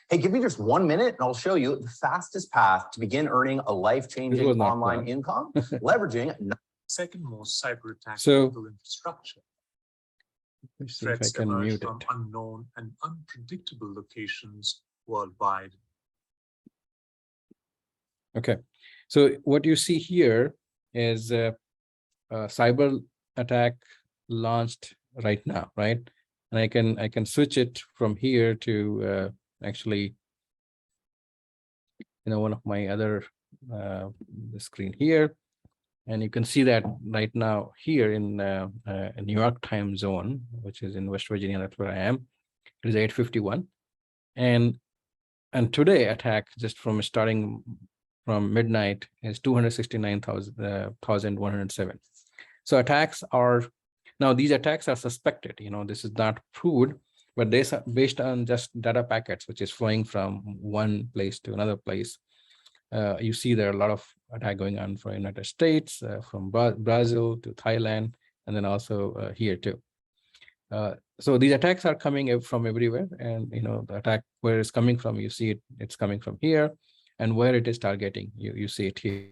Hey, give me just 1 minute and I'll show you the fastest path to begin earning a life-changing online income, leveraging second most cyber attacks So, critical infrastructure. Let me see if I Threats can emerge mute from it. unknown and unpredictable locations worldwide. Okay, so what you see here is a cyber attack launched right now, right? And I can switch it from here to actually, one of my other the screen here, and you can see that right now here in New York time zone, which is in West Virginia. That's where I am. It is 8:51, and today attack just from starting from midnight is 269,107. So attacks are now, these attacks are suspected. This is not proved, but they are based on just data packets, which is flowing from one place to another place. You see there are a lot of attack going on from United States, from Brazil to Thailand, and then also here too. So these attacks are coming from everywhere, and the attack where it's coming from, you see it's coming from here, and where it is targeting, you see it here.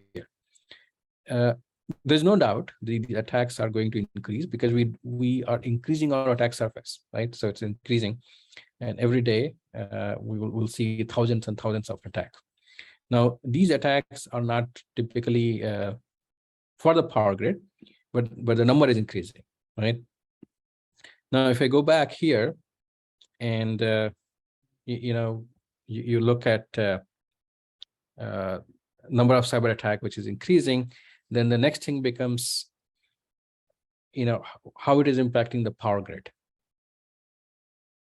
There's no doubt the attacks are going to increase because we are increasing our attack surface, right? So it's increasing, and every day we'll see thousands and thousands of attacks. Now, these attacks are not typically for the power grid, but the number is increasing, right? Now, if I go back here and you look at number of cyber attack, which is increasing, then the next thing becomes, how it is impacting the power grid.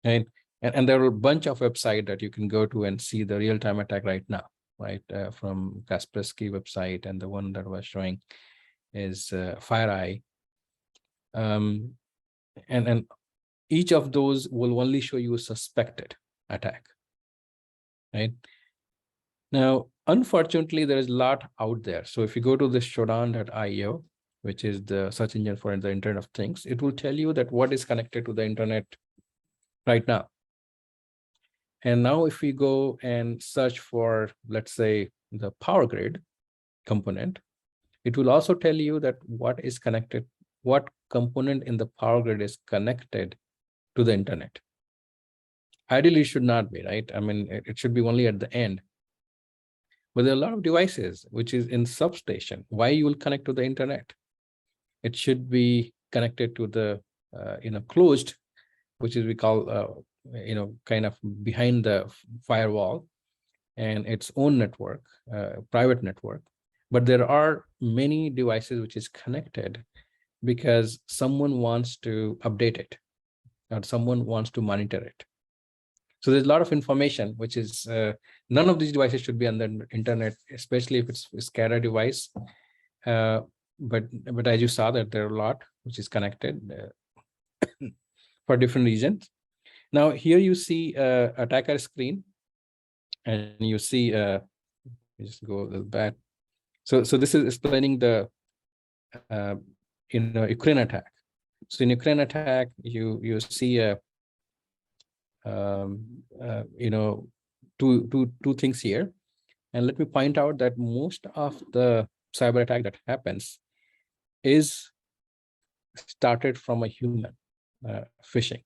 And there are a bunch of websites that you can go to and see the real-time attack right now, right? From Kaspersky website, and the one that was showing is FireEye. And each of those will only show you a suspected attack, right? Now, unfortunately, there is a lot out there. So if you go to the shodan.io, which is the search engine for the Internet of Things, it will tell you that what is connected to the internet right now. And now if we go and search for, let's say, the power grid component, it will also tell you that what is connected, what component in the power grid is connected to the internet. Ideally, it should not be, right? I mean, it should be only at the end. But there are a lot of devices which is in substation. Why you will connect to the internet? It should be connected to the closed, which is we call kind of behind the firewall, and its own network, private network. But there are many devices which is connected because someone wants to update it, or someone wants to monitor it. So there's a lot of information which is none of these devices should be on the internet, especially if it's a SCADA device. But as you saw, that there are a lot which is connected for different reasons. Now here you see attacker screen, and you see, just go a little back. So this is explaining the, Ukraine attack. So in Ukraine attack, you see two things here. And let me point out that most of the cyber attack that happens is started from a human phishing.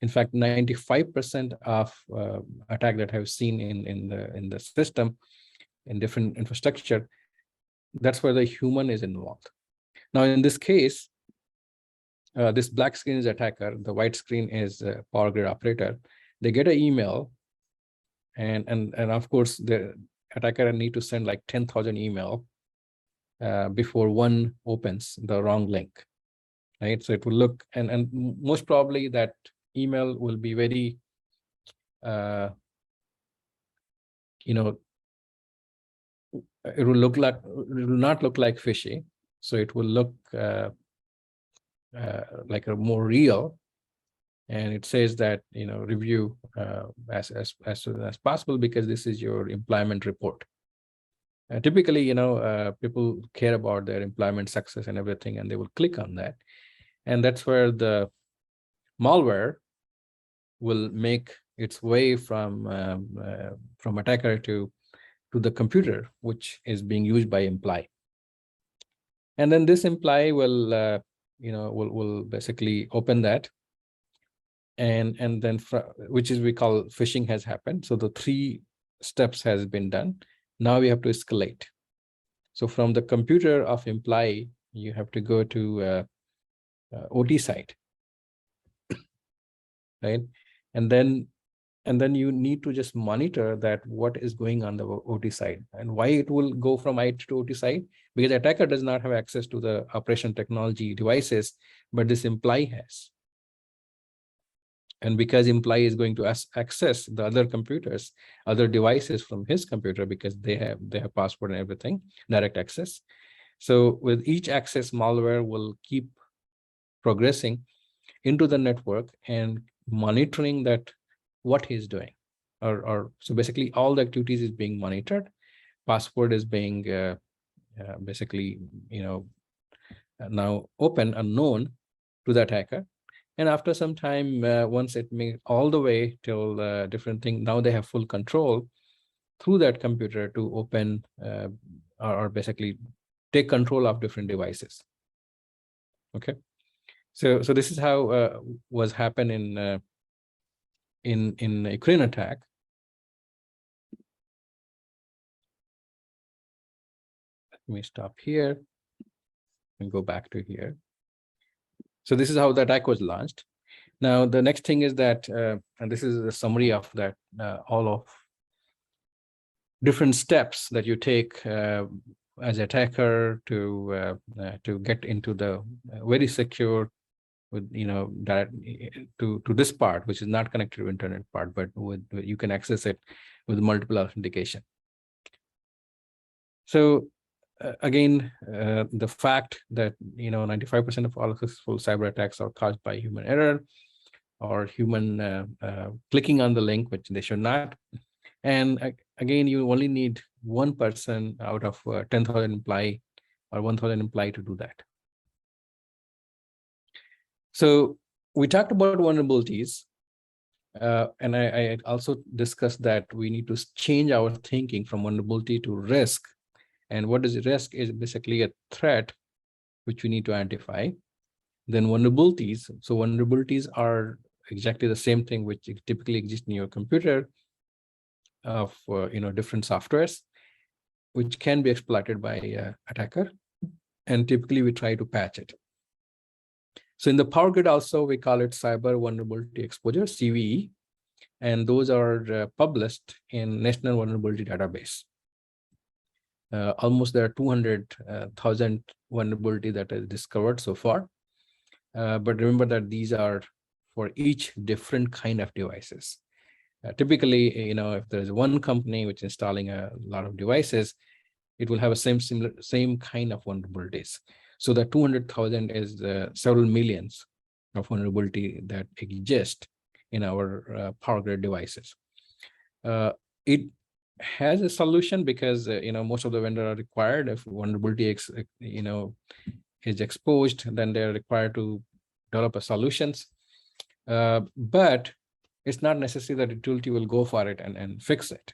In fact, 95% of attack that I've seen in the system, in different infrastructure, that's where the human is involved. Now, in this case, this black screen is attacker, the white screen is power grid operator. They get an email, and of course the attacker need to send like 10,000 email before one opens the wrong link, right? So it will look, and most probably that email will be very, it will not look like fishy. So it will look like a more real, and it says that review as soon as possible because this is your employment report. Typically, people care about their employment success and everything, and they will click on that, and that's where the malware will make its way from attacker to the computer, which is being used by employee. And then this employee will will basically open that, and then which is we call phishing has happened. So the 3 steps has been done. Now we have to escalate. So from the computer of employee, you have to go to OT site, right? And then you need to just monitor that what is going on the OT side. And why it will go from IT to OT side? Because the attacker does not have access to the operation technology devices, but this employee has. And because employee is going to access the other computers, other devices from his computer, because they have password and everything, direct access. So with each access, malware will keep progressing into the network and monitoring that what he's doing, or so basically all the activities is being monitored. Password is being basically now open, unknown to the attacker. And after some time, once it makes all the way till different thing, now they have full control through that computer to open or basically take control of different devices. Okay, so this is how was happen in Ukraine attack. Let me stop here and go back to here. So this is how the attack was launched. Now, the next thing is that, and this is a summary of that, all of different steps that you take as attacker to get into the very secure, with direct to this part, which is not connected to internet part, but you can access it with multiple authentication. So again, the fact that 95% of all successful cyber attacks are caused by human error or human clicking on the link, which they should not. And again, you only need one person out of 10,000 employee or 1,000 employee to do that. So we talked about vulnerabilities, and I also discussed that we need to change our thinking from vulnerability to risk. And what is risk is basically a threat which we need to identify. Then vulnerabilities. So vulnerabilities are exactly the same thing which typically exist in your computer of different softwares, which can be exploited by attacker. And typically we try to patch it. So in the Power Grid also, we call it Cyber Vulnerability Exposure, CVE, and those are published in National Vulnerability Database. Almost there are 200,000 vulnerability that is discovered so far. But remember that these are for each different kind of devices. Typically, if there's one company which is installing a lot of devices, it will have a same kind of vulnerabilities. So the 200,000 is several millions of vulnerability that exist in our Power Grid devices. it has a solution because most of the vendors are required. If vulnerability is exposed, then they're required to develop a solutions. But it's not necessary that utility will go for it and fix it.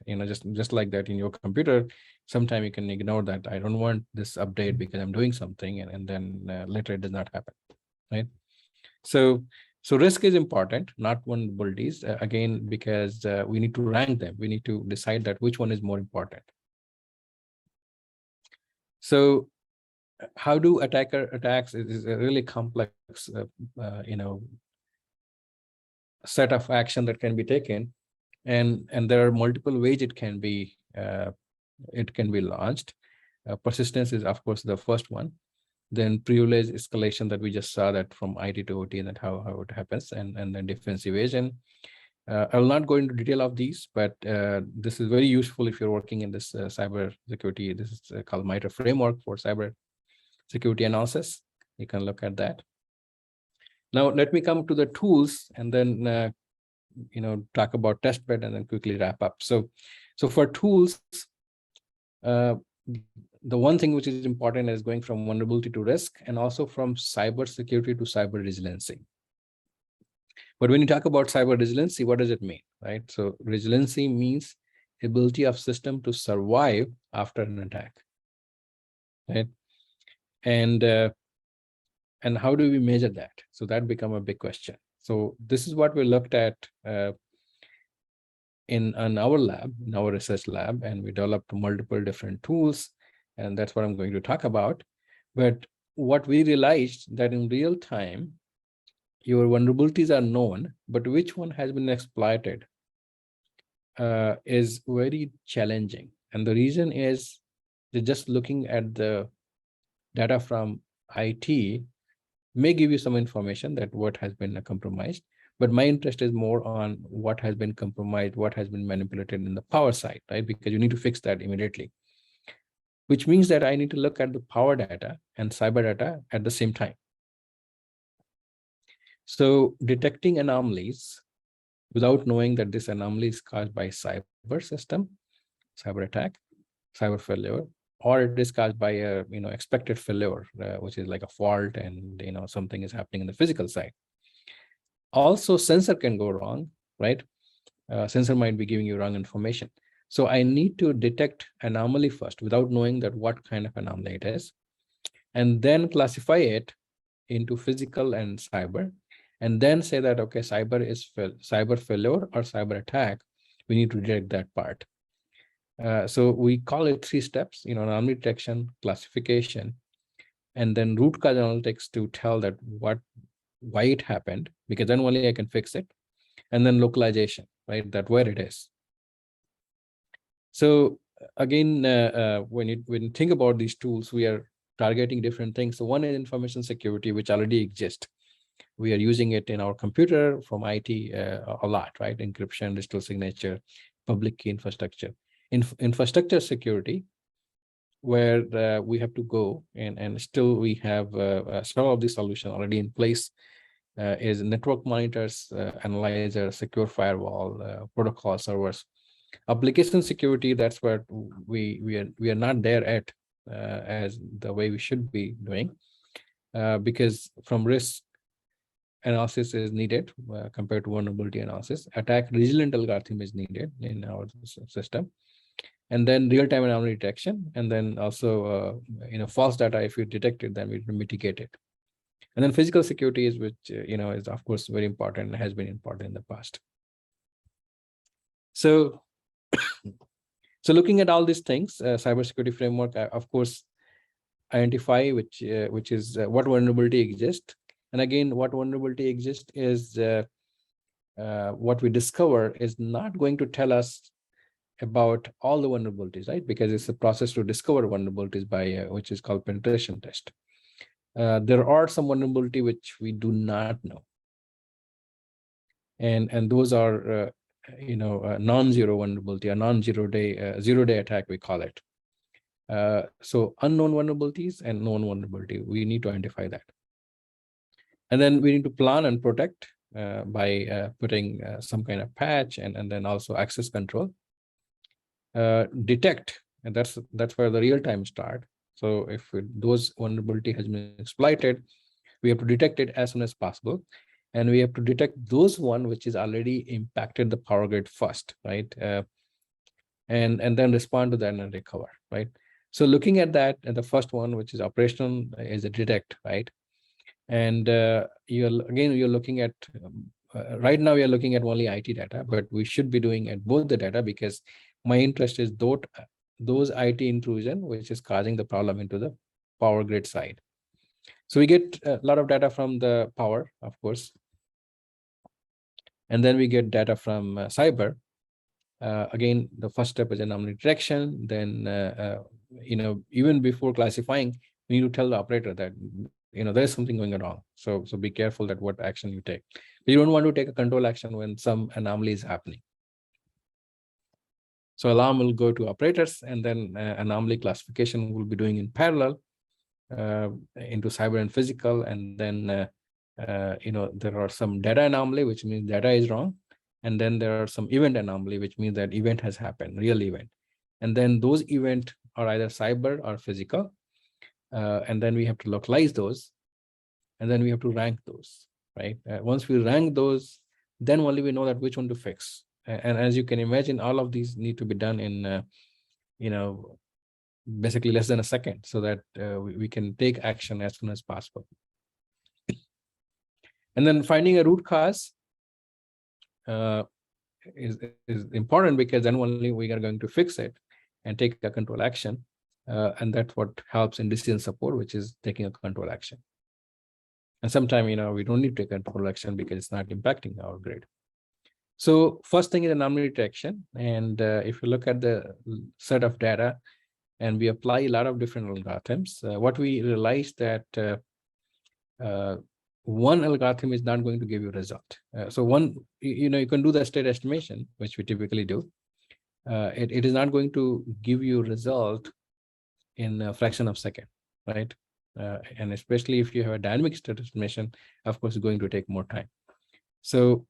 Just like that in your computer, sometime you can ignore that. I don't want this update because I'm doing something, and then later it does not happen, right? So risk is important, not vulnerabilities, again, because we need to rank them. We need to decide that which one is more important. So how do attacks is a really complex, set of action that can be taken, and there are multiple ways it can be launched. Persistence is, of course, the first one. Then privilege escalation that we just saw that from IT to OT, and that how it happens, and then defense evasion. I will not go into detail of these, but this is very useful if you're working in this cyber security. This is called MITRE framework for cyber security analysis. You can look at that. Now, let me come to the tools, and then talk about test bed, and then quickly wrap up. So for tools, the one thing which is important is going from vulnerability to risk, and also from cyber security to cyber resiliency. But when you talk about cyber resiliency, what does it mean, right? So resiliency means ability of system to survive after an attack, right? And how do we measure that? So that become a big question. So this is what we looked at in our lab, in our research lab, and we developed multiple different tools, and that's what I'm going to talk about. But what we realized that in real time, your vulnerabilities are known, but which one has been exploited is very challenging. And the reason is that just looking at the data from IT may give you some information that what has been compromised, but my interest is more on what has been compromised, what has been manipulated in the power side, right? Because you need to fix that immediately, which means that I need to look at the power data and cyber data at the same time. So detecting anomalies without knowing that this anomaly is caused by cyber system, cyber attack, cyber failure, or it is caused by a expected failure, which is like a fault, and something is happening in the physical side. Also, sensor can go wrong, right? Sensor might be giving you wrong information. So I need to detect anomaly first without knowing that what kind of anomaly it is, and then classify it into physical and cyber, and then say that, okay, cyber is cyber failure or cyber attack. We need to detect that part. So we call it 3 steps, anomaly detection, classification, and then root cause analytics to tell that why it happened, because then only I can fix it, and then localization, right, that where it is. So again, when you think about these tools, we are targeting different things. So one is information security, which already exists. We are using it in our computer from IT a lot, right? Encryption, digital signature, public key infrastructure. Infrastructure security, where we have to go, and still we have some of the solution already in place, is network monitors, analyzer, secure firewall, protocol servers. Application security, that's where we are not there at as the way we should be doing, because from risk analysis is needed compared to vulnerability analysis. Attack resilient algorithm is needed in our system, and then real-time anomaly detection, and then also false data. If you detect it, then we mitigate it. And then physical security is, which is of course very important and has been important in the past. So looking at all these things, cybersecurity framework, of course, identify which is what vulnerability exists. And again, what vulnerability exists is what we discover is not going to tell us about all the vulnerabilities, right? Because it's a process to discover vulnerabilities by which is called penetration test. There are some vulnerability which we do not know, and those are non-zero vulnerability, a non-zero day zero-day attack, we call it. So unknown vulnerabilities and known vulnerability, we need to identify that. And then we need to plan and protect by putting some kind of patch and then also access control. detect, and that's where the real time start. So if those vulnerability has been exploited, we have to detect it as soon as possible, and we have to detect those one which is already impacted the power grid first, right? And then respond to that and recover, right? So looking at that, and the first one, which is operational, is a detect, right? And you're looking at right now we are looking at only IT data, but we should be doing at both the data, because my interest is those IT intrusion which is causing the problem into the power grid side. So we get a lot of data from the power, of course, and then we get data from cyber. Again, the first step is anomaly detection. Then even before classifying, we need to tell the operator that there's something going wrong. So be careful that what action you take. You don't want to take a control action when some anomaly is happening. So alarm will go to operators, and then anomaly classification will be doing in parallel into cyber and physical. And then there are some data anomaly, which means data is wrong. And then there are some event anomaly, which means that event has happened, real event. And then those events are either cyber or physical. And then we have to localize those. And then we have to rank those, right? Once we rank those, then only we know that which one to fix. And as you can imagine, all of these need to be done in, basically less than a second, so that we can take action as soon as possible. And then finding a root cause is important, because then only we are going to fix it and take a control action. And that's what helps in decision support, which is taking a control action. And sometimes, we don't need to take control action because it's not impacting our grid. So first thing is anomaly detection. And if you look at the set of data and we apply a lot of different algorithms, what we realize that one algorithm is not going to give you a result. So one, you can do the state estimation, which we typically do. It is not going to give you a result in a fraction of a second, right? And especially if you have a dynamic state estimation, of course, it's going to take more time. So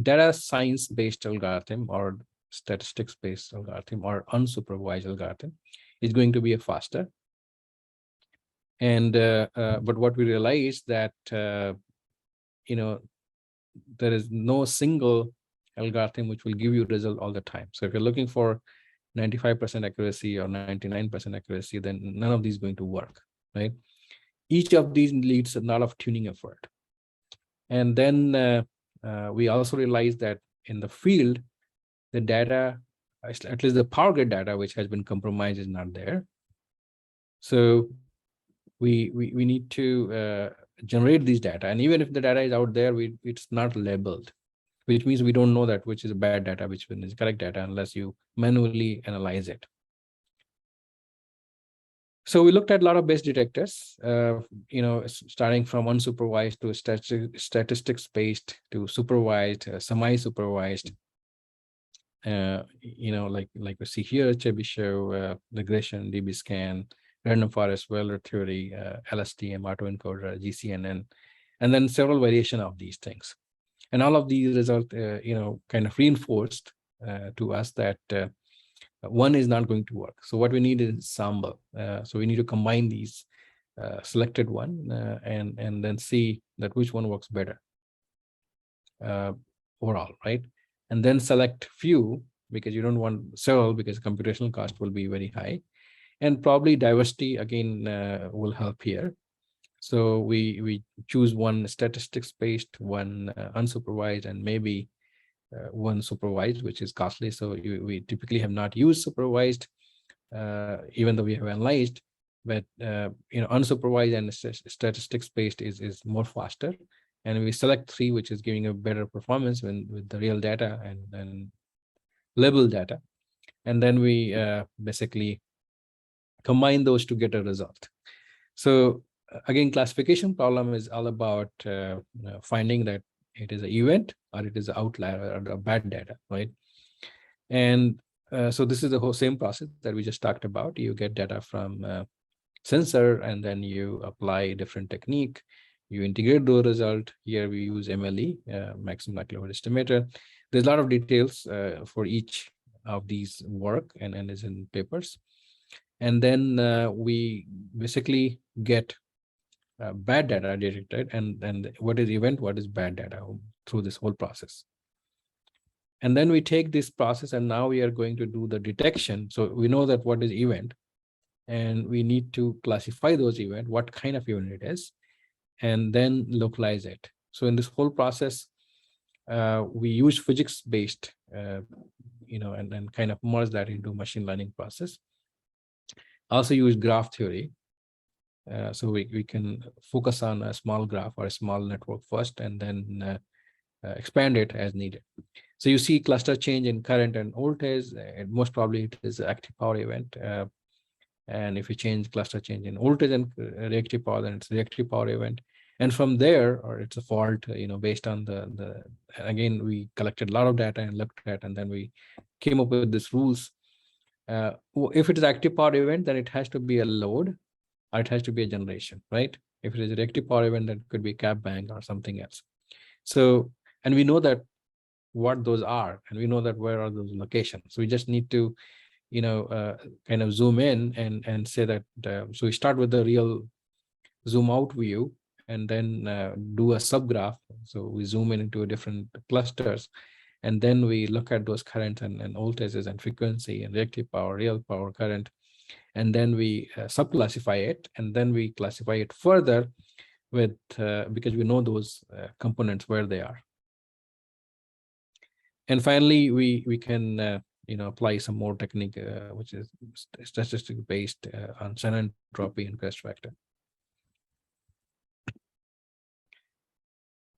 data science-based algorithm or statistics-based algorithm or unsupervised algorithm is going to be a faster. And but what we realize that there is no single algorithm which will give you result all the time. So if you're looking for 95% accuracy or 99% accuracy, then none of these is going to work, right? Each of these needs a lot of tuning effort. And then we also realize that in the field, the data, at least the power grid data, which has been compromised, is not there. So we need to generate these data. And even if the data is out there, it's not labeled, which means we don't know that which is bad data, which one is correct data, unless you manually analyze it. So we looked at a lot of base detectors, starting from unsupervised to statistics-based to supervised, semi-supervised. Like we see here, Chebyshev, regression, DB-scan, random forest Weller theory, LSTM, autoencoder, GCNN, and then several variations of these things. And all of these results, kind of reinforced to us that one is not going to work. So what we need is ensemble. So we need to combine these selected one and then see that which one works better overall, right? And then select few, because you don't want several, because computational cost will be very high. And probably diversity again will help here. So we choose one statistics-based, one unsupervised, and maybe one supervised, which is costly. So we typically have not used supervised, even though we have analyzed. But unsupervised and statistics-based is more faster. And we select 3, which is giving a better performance with the real data and label data. And then we basically combine those to get a result. So again, classification problem is all about finding that it is an event or it is an outlier or a bad data, right? And so this is the whole same process that we just talked about. You get data from sensor, and then you apply different technique. You integrate the result. Here we use MLE, maximum likelihood estimator. There's a lot of details for each of these work and is in papers. And then we basically get bad data detected, and what is event, what is bad data through this whole process. And then we take this process, and now we are going to do the detection. So we know that what is event, and we need to classify those event, what kind of event it is, and then localize it. So in this whole process, we use physics-based, and kind of merge that into machine learning process. Also use graph theory. So we can focus on a small graph or a small network first, and then expand it as needed. So you see cluster change in current and voltage, and most probably it is active power event. And if you change cluster change in voltage and reactive power, then it's reactive power event. And from there, or it's a fault, based on again, we collected a lot of data and looked at, and then we came up with these rules. If it is active power event, then it has to be a load, or it has to be a generation, right? If it is a reactive power event, that could be cap bank or something else. So, and we know that what those are, and we know that where are those locations. So we just need to, kind of zoom in and say that. So we start with the real zoom out view, and then do a subgraph. So we zoom in into different clusters, and then we look at those currents and voltages and frequency and reactive power, real power, current, and then we subclassify it, and then we classify it further with because we know those components where they are. And finally, we can apply some more technique, which is statistic based on Shannon entropy and crest factor.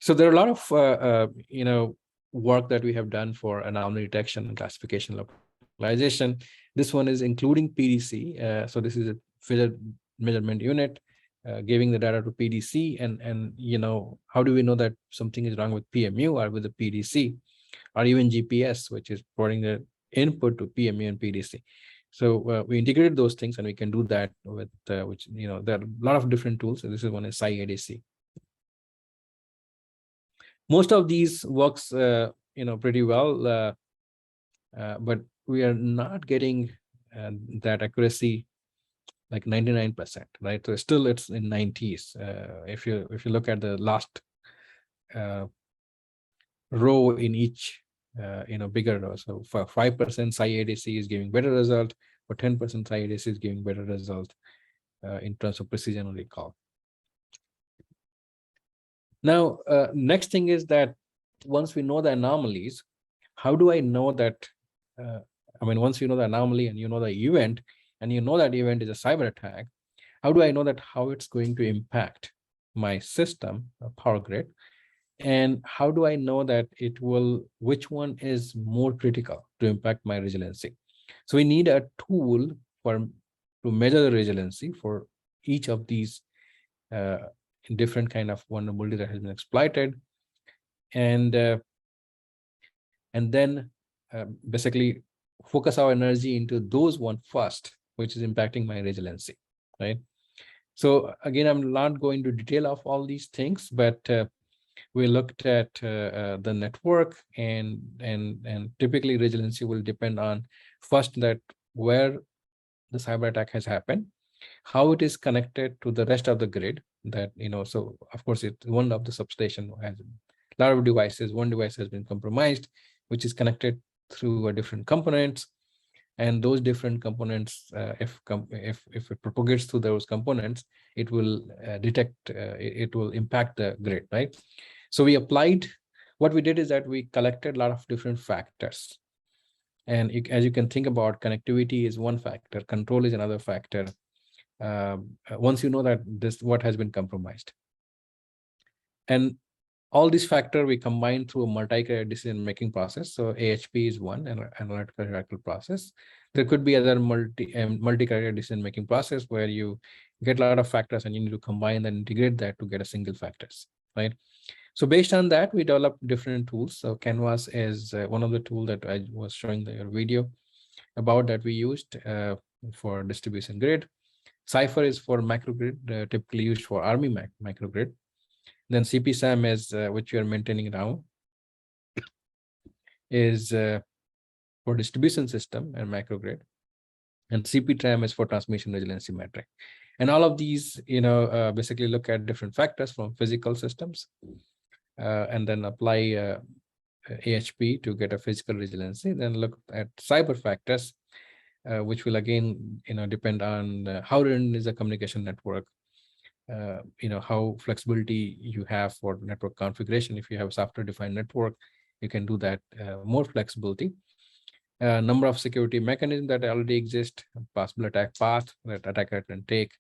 So there are a lot of work that we have done for anomaly detection and classification localization. This one is including PDC. So this is a phasor measurement unit giving the data to PDC, and how do we know that something is wrong with PMU or with the PDC, or even GPS, which is providing the input to PMU and PDC. So we integrated those things, and we can do that with which there are a lot of different tools. So this is one is SciADC. Most of these works pretty well, but we are not getting that accuracy like 99%, right? So still it's in 90s. If you look at the last row in each bigger row, so for 5% SciADC is giving better result, for 10% SciADC is giving better result in terms of precision and recall. Now, next thing is that once we know the anomalies, how do I know that? Once you know the anomaly and you know the event, and you know that event is a cyber attack, how do I know that how it's going to impact my system, power grid? And how do I know that which one is more critical to impact my resiliency? So we need a tool to measure the resiliency for each of these different kind of vulnerability that has been exploited, and then basically focus our energy into those one first, which is impacting my resiliency, right? So again, I'm not going to detail of all these things, but we looked at the network, and typically resiliency will depend on first that where the cyber attack has happened, how it is connected to the rest of the grid. That so of course it's one of the substation has a lot of devices. One device has been compromised, which is connected through a different components, and those different components, if it propagates through those components, it will detect, it will impact the grid, right? So we applied, what we did is that we collected a lot of different factors, and as you can think about, connectivity is one factor, control is another factor. Once you know that what has been compromised, and all these factors we combine through a multi-criteria decision-making process. So AHP is one, and analytical hierarchical process. There could be other multi-criteria decision-making process where you get a lot of factors and you need to combine and integrate that to get a single factors, right? So based on that, we developed different tools. So Canvas is one of the tools that I was showing the video about that we used for distribution grid. Cypher is for microgrid, typically used for Army microgrid. Then CPSAM is which we are maintaining now, is for distribution system and microgrid, and CP-TRAM is for transmission resiliency metric. And all of these, basically look at different factors from physical systems, and then apply AHP to get a physical resiliency. Then look at cyber factors, which will again, depend on how redundant is the communication network, how flexibility you have for network configuration. If you have a software-defined network, you can do that more flexibility. Number of security mechanisms that already exist, possible attack path that attacker can take.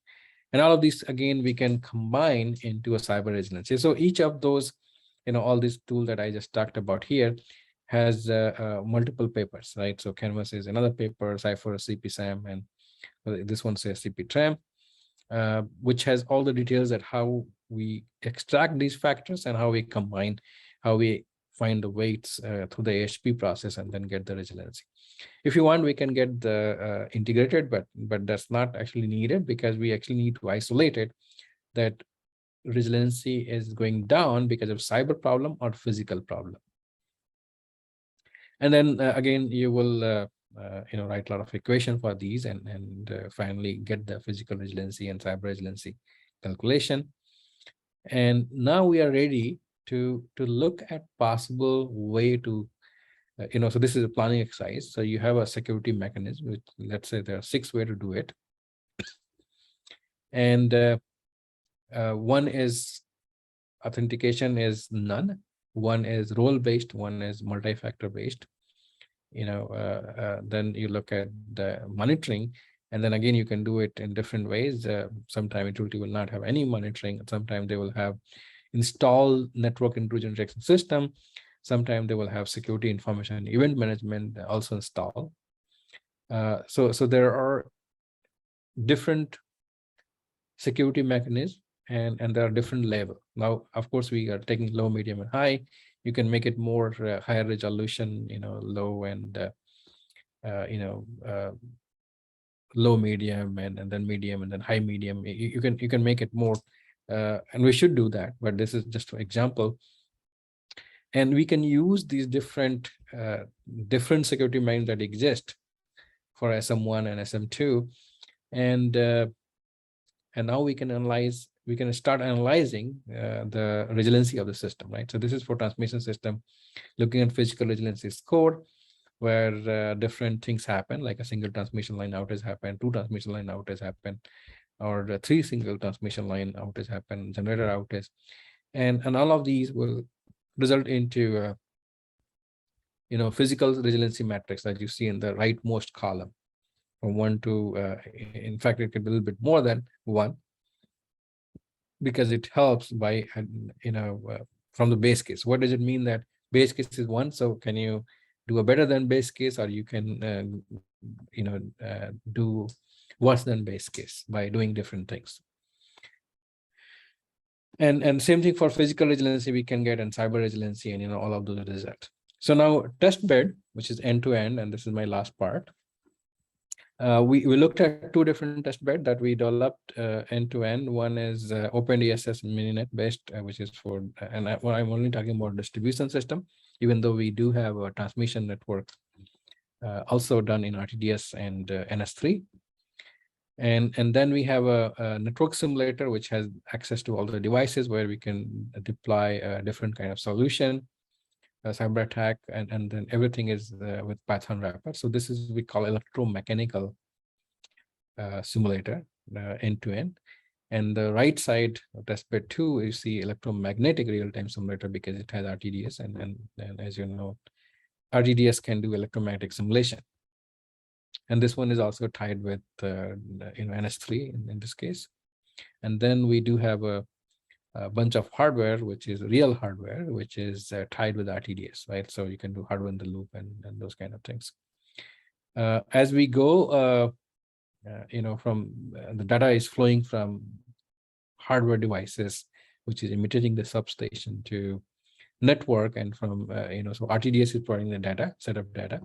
And all of these, again, we can combine into a cyber resiliency. So each of those, all these tools that I just talked about here has multiple papers, right? So Canvas is another paper, Cypher, CP-SAM, and this one says CP-TRAM, which has all the details at how we extract these factors and how we combine, how we find the weights through the AHP process and then get the resiliency. If you want, we can get the integrated, but that's not actually needed, because we actually need to isolate it, that resiliency is going down because of cyber problem or physical problem. And then again, you will write a lot of equation for these and finally get the physical resiliency and cyber resiliency calculation. And now we are ready to look at possible way to, so this is a planning exercise. So you have a security mechanism, which, let's say there are 6 ways to do it. And one is authentication is none. One is role-based, one is multi-factor based. Then you look at the monitoring, and then again, you can do it in different ways. Sometimes utility will not have any monitoring. Sometimes they will have install network intrusion detection system. Sometimes they will have security information and event management also install. So there are different security mechanisms, and there are different levels. Now, of course, we are taking low, medium, and high. You can make it more higher resolution, low and low, medium, and then medium, and then high, medium. You can make it more, and we should do that. But this is just an example. And we can use these different security mechanisms that exist for SM1 and SM2, and now we can analyze. We can start analyzing the resiliency of the system, right? So this is for transmission system, looking at physical resiliency score, where different things happen, like a single transmission line outage happen, 2 transmission line outage happen, or 3 single transmission line outage happen, generator outage, and all of these will result into physical resiliency matrix that you see in the rightmost column, from 1 to in fact it could be a little bit more than 1, because it helps by from the base case. What does it mean that base case is 1? So can you do a better than base case, or you can do worse than base case by doing different things. And same thing for physical resiliency we can get, and cyber resiliency, and all of those results. So now test bed, which is end-to-end, and this is my last part. We looked at 2 different test bed that we developed end-to-end. One is OpenDSS Mininet based, which is for, and I'm only talking about distribution system, even though we do have a transmission network also done in RTDS and NS3. And then we have a network simulator, which has access to all the devices, where we can deploy a different kind of solution, a cyber attack, and then everything is with Python wrapper. So this is we call electromechanical simulator end-to-end. And the right side of test bed 2 is the electromagnetic real-time simulator, because it has RTDS, and as you know, RTDS can do electromagnetic simulation. And this one is also tied with NS3 in this case. And then we do have a bunch of hardware, which is real hardware, which is tied with RTDS, right? So you can do hardware in the loop and those kind of things. As we go, from the data is flowing from hardware devices, which is imitating the substation, to network, and from so RTDS is providing the data, set of data,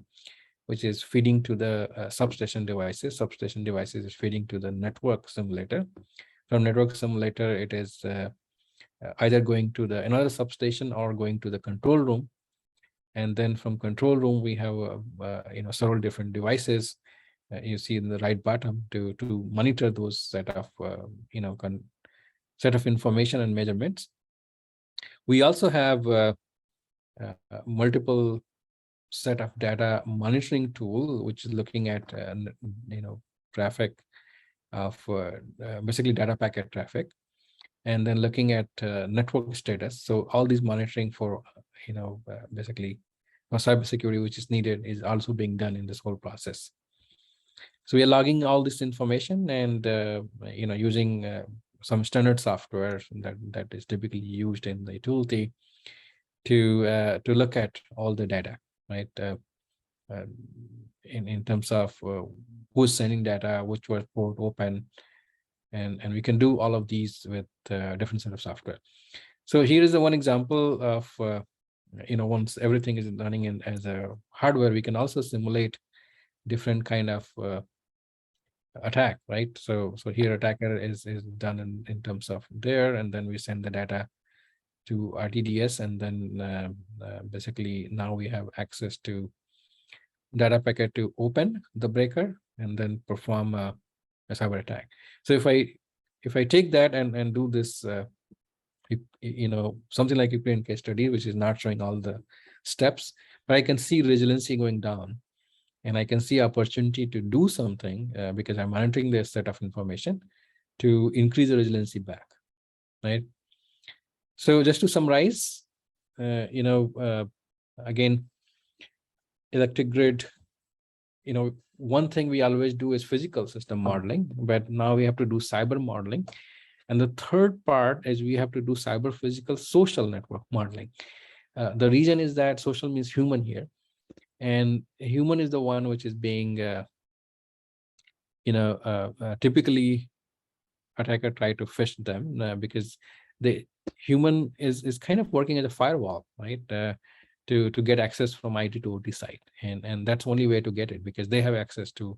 which is feeding to the substation devices. Substation devices is feeding to the network simulator. From network simulator, it is either going to the another substation or going to the control room. And then from control room, we have several different devices. You see in the right bottom to monitor those set of set of information and measurements. We also have multiple set of data monitoring tool, which is looking at traffic of basically data packet traffic, and then looking at network status. So all these monitoring for basically for cybersecurity, which is needed, is also being done in this whole process. So we are logging all this information and using some standard software that is typically used in the utility to look at all the data, right? In terms of who's sending data, which was port open, and we can do all of these with different set of software. So here is the one example of once everything is running in as a hardware, we can also simulate different kind of attack, right? So here attacker is done in terms of there, and then we send the data to RTDS, and then basically now we have access to data packet to open the breaker and then perform a cyber attack. So if I take that and do this something like Ukraine case study, which is not showing all the steps, but I can see resiliency going down, and I can see opportunity to do something because I'm monitoring this set of information to increase the resiliency back, right? So just to summarize, again, electric grid, one thing we always do is physical system modeling, but now we have to do cyber modeling. And the third part is we have to do cyber physical social network modeling. The reason is that social means human here, and human is the one which is being typically attacker try to fish them because the human is kind of working as a firewall, right? To get access from IT to OT side, and that's the only way to get it, because they have access to,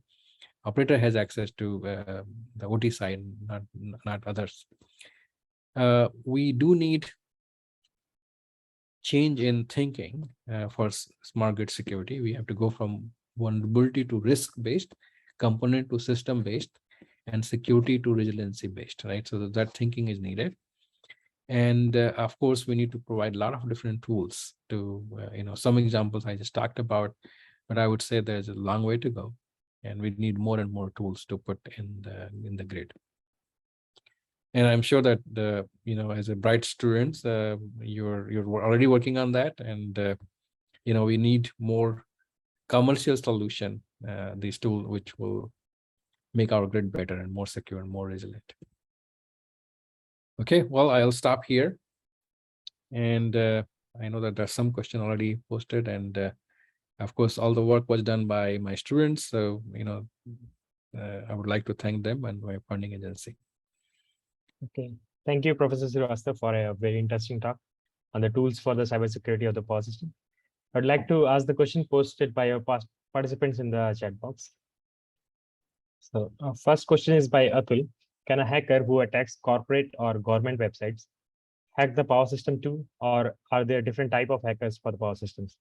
operator has access to the OT side, not others. We do need change in thinking for smart grid security. We have to go from vulnerability to risk-based, component to system-based, and security to resiliency-based, right? So that thinking is needed. And of course, we need to provide a lot of different tools to, some examples I just talked about, but I would say there's a long way to go, and we need more and more tools to put in the grid. And I'm sure that as a bright students, you're already working on that, and we need more commercial solution, these tools which will make our grid better and more secure and more resilient. Okay, well, I'll stop here. And I know that there's some question already posted, and of course, all the work was done by my students. So, I would like to thank them and my funding agency. Okay, thank you, Professor Srivastava, for a very interesting talk on the tools for the cybersecurity of the power system. I'd like to ask the question posted by your past participants in the chat box. So, first question is by Atul. Can a hacker who attacks corporate or government websites hack the power system too, or are there different type of hackers for the power systems?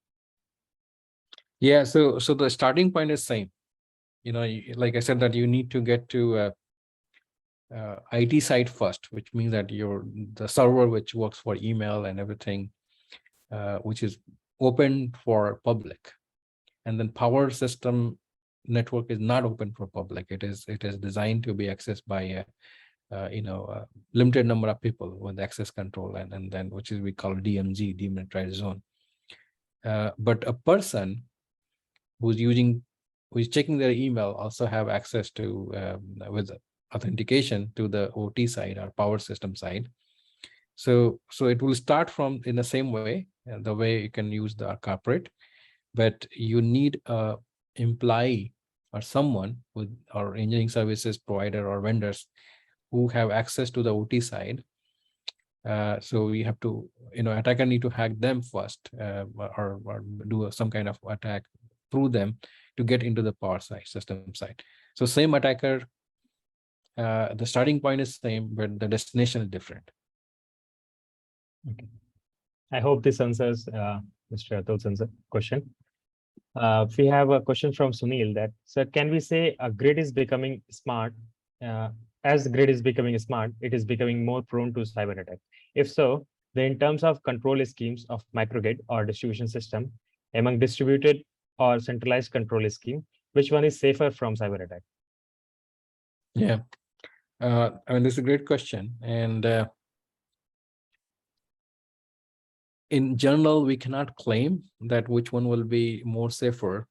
Yeah, so the starting point is same. Like I said, that you need to get to IT side first, which means that the server which works for email and everything, which is open for public, and then power system network is not open for public. It is designed to be accessed by a limited number of people with access control, and then which is we call DMZ, demilitarized zone. But a person who's checking their email also have access to with authentication to the OT side or power system side. So it will start from in the same way, the way you can use the corporate, but you need a employee or someone with our engineering services provider or vendors who have access to the OT side. So we have to, attacker need to hack them first, or do some kind of attack through them to get into the power side, system side. So same attacker, the starting point is same, but the destination is different. Okay. I hope this answers Mr. Atul's question. We have a question from Sunil that, sir, can we say a grid is becoming smart? As the grid is becoming smart, it is becoming more prone to cyber attack. If so, then in terms of control schemes of microgrid or distribution system, among distributed or centralized control scheme, which one is safer from cyber attack? Yeah, I mean, this is a great question. And in general, we cannot claim that which one will be more safer.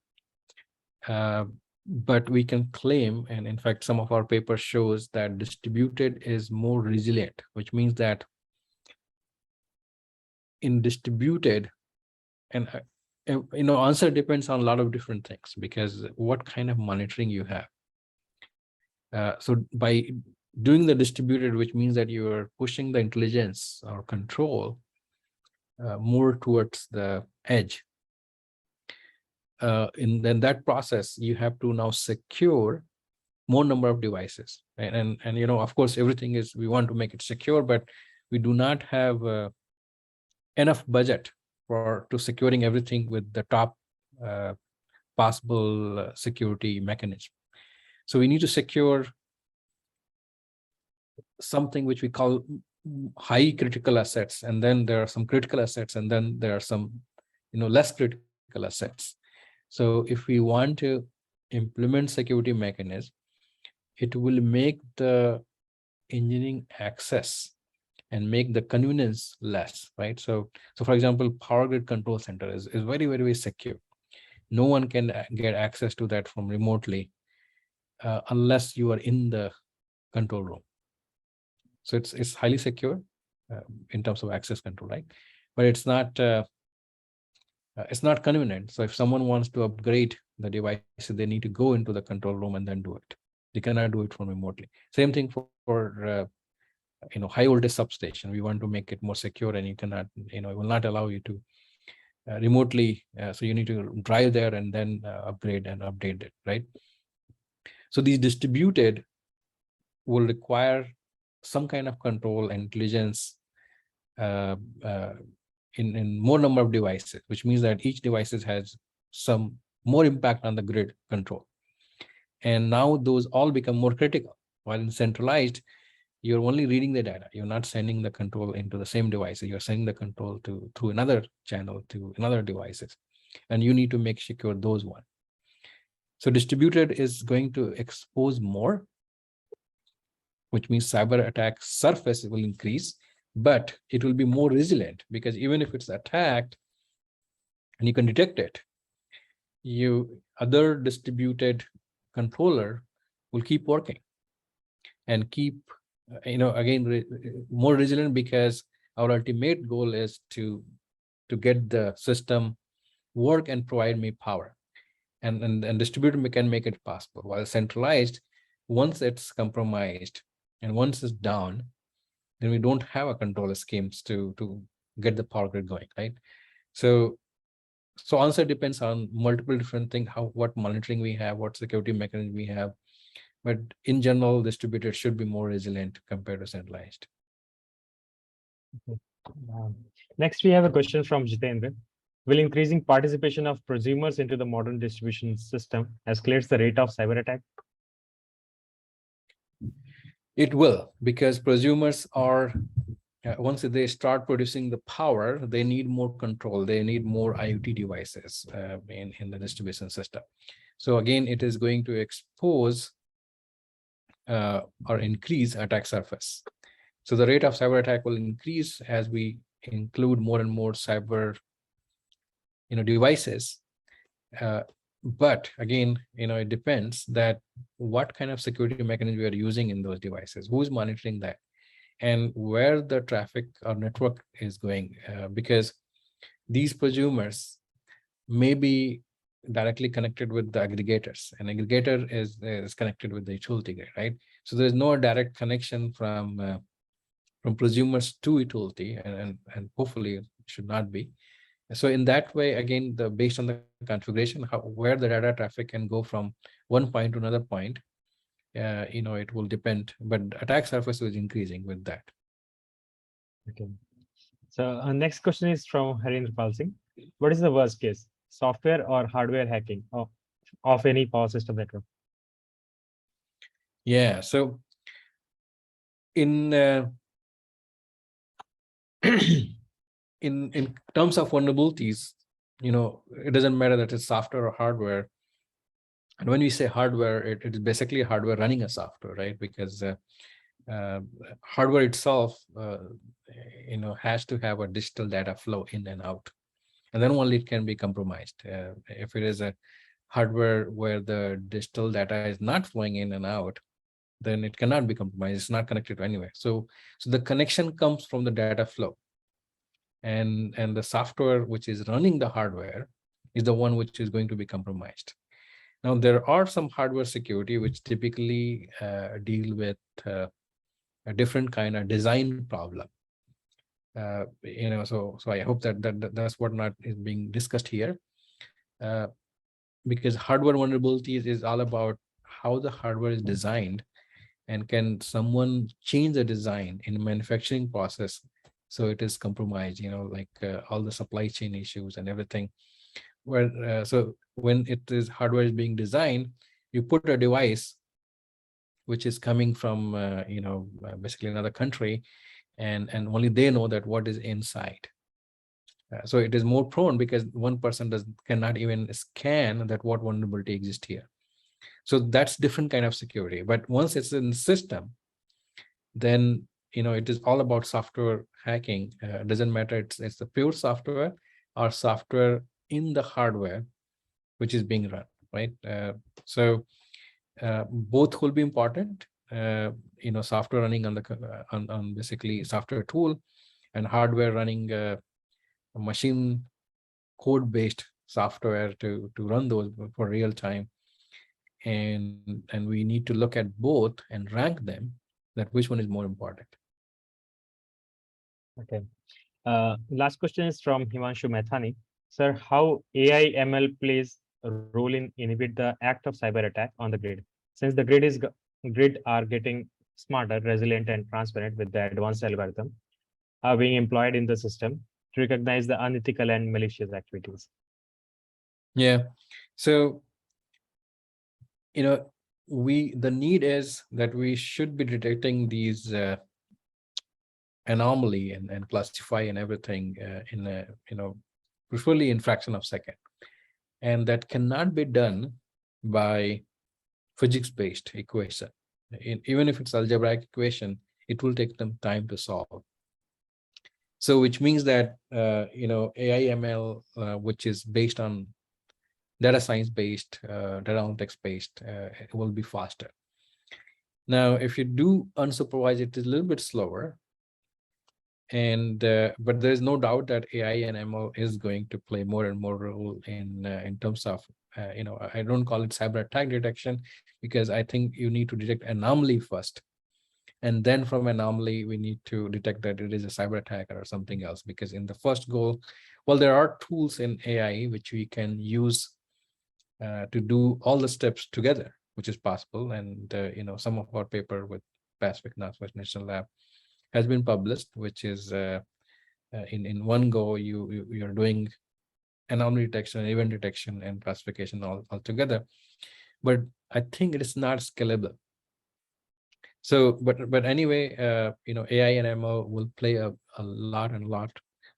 But we can claim, and in fact, some of our paper shows that distributed is more resilient, which means that in distributed, and answer depends on a lot of different things, because what kind of monitoring you have. So by doing the distributed, which means that you are pushing the intelligence or control more towards the edge. In that process, you have to now secure more number of devices, right? And of course, everything is, we want to make it secure, but we do not have enough budget to securing everything with the top possible security mechanism. So we need to secure something which we call high critical assets, and then there are some critical assets, and then there are some less critical assets. So if we want to implement security mechanism, it will make the engineering access and make the convenience less, right? So for example, power grid control center is very, very, very secure. No one can get access to that from remotely unless you are in the control room. So it's highly secure in terms of access control, right? But it's not convenient. So if someone wants to upgrade the device, they need to go into the control room and then do it. They cannot do it from remotely. Same thing for high voltage substation. We want to make it more secure, and you cannot, it will not allow you to remotely. So you need to drive there and then upgrade and update it, right? So these distributed will require some kind of control and intelligence in more number of devices, which means that each device has some more impact on the grid control. And now those all become more critical. While in centralized, you're only reading the data. You're not sending the control into the same devices. You're sending the control through another channel to another devices. And you need to make secure those one. So distributed is going to expose more, which means cyber attack surface will increase, but it will be more resilient, because even if it's attacked and you can detect it, other distributed controller will keep working and keep, again, more resilient, because our ultimate goal is to get the system work and provide me power. And distributed can make it possible. While centralized, once it's compromised and once it's down, then we don't have a control schemes to get the power grid going, right? So answer depends on multiple different things, what monitoring we have, what security mechanism we have. But in general, distributed should be more resilient compared to centralized. Okay. Next, we have a question from Jitendra. Will increasing participation of prosumers into the modern distribution system escalates the rate of cyber attack? It will, because prosumers are, once they start producing the power, they need more control. They need more IoT devices in the distribution system. So again, it is going to expose or increase attack surface. So the rate of cyber attack will increase as we include more and more cyber devices. But again, it depends that what kind of security mechanism we are using in those devices, who's monitoring that, and where the traffic or network is going, because these prosumers may be directly connected with the aggregators, and aggregator is connected with the utility grid, right? So there's no direct connection from prosumers to utility, and hopefully it should not be. So in that way, again, based on the configuration, where the data traffic can go from one point to another point, it will depend, but attack surface is increasing with that. Okay. So our next question is from Harindra Pal Singh. what is the worst case, software or hardware hacking of any power system network? Yeah, so in in terms of vulnerabilities, it doesn't matter that it's software or hardware. And when we say hardware, it is basically hardware running a software, right? Because hardware itself, has to have a digital data flow in and out, and then only it can be compromised. If it is a hardware where the digital data is not flowing in and out, then it cannot be compromised. It's not connected to anywhere. So the connection comes from the data flow, and the software which is running the hardware is the one which is going to be compromised. Now, there are some hardware security which typically deal with a different kind of design problem. So I hope that's what not is being discussed here, because hardware vulnerabilities is all about how the hardware is designed, and can someone change the design in the manufacturing process so it is compromised, like all the supply chain issues and everything. Where so when it is hardware is being designed, you put a device which is coming from basically another country, and only they know that what is inside. So it is more prone because one person cannot even scan that what vulnerability exists here. So that's different kind of security. But once it's in the system, then it is all about software hacking. Doesn't matter it's the pure software or software in the hardware which is being run, right? So both will be important. Software running on the on basically software tool, and hardware running a machine code based software to run those for real time. And we need to look at both and rank them, that which one is more important. Okay. Last question is from Himanshu Methani. Sir, how AI ML plays a role in inhibit the act of cyber attack on the grid? Since the grid are getting smarter, resilient, and transparent with the advanced algorithm are being employed in the system to recognize the unethical and malicious activities. Yeah. So the need is that we should be detecting these anomaly and classify and everything in a preferably in fraction of second, and that cannot be done by physics-based equation. Even if it's algebraic equation, it will take them time to solve. So which means that AI ML, which is based on data science based, data analytics based, it will be faster. Now, if you do unsupervised, it is a little bit slower. And but there is no doubt that AI and ML is going to play more and more role in terms of I don't call it cyber attack detection, because I think you need to detect anomaly first, and then from anomaly we need to detect that it is a cyber attack or something else. Because in the first goal, well, there are tools in AI which we can use to do all the steps together, which is possible. And some of our paper with Pacific Northwest National Lab has been published, which is in one go you're doing anomaly detection, event detection, and classification all together. But I think it is not scalable. So but anyway, AI and ML will play a lot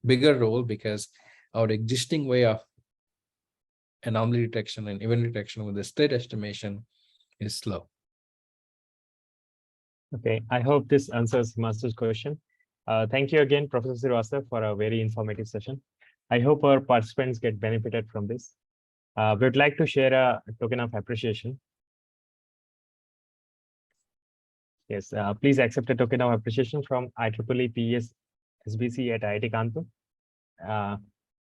bigger role, because our existing way of anomaly detection and event detection with the state estimation is slow. Okay, I hope this answers Himanshu's question. Thank you again, Professor Srivastava, for a very informative session. I hope our participants get benefited from this. We would like to share a token of appreciation. Yes, please accept a token of appreciation from IEEE PES SBC at IIT Kanpur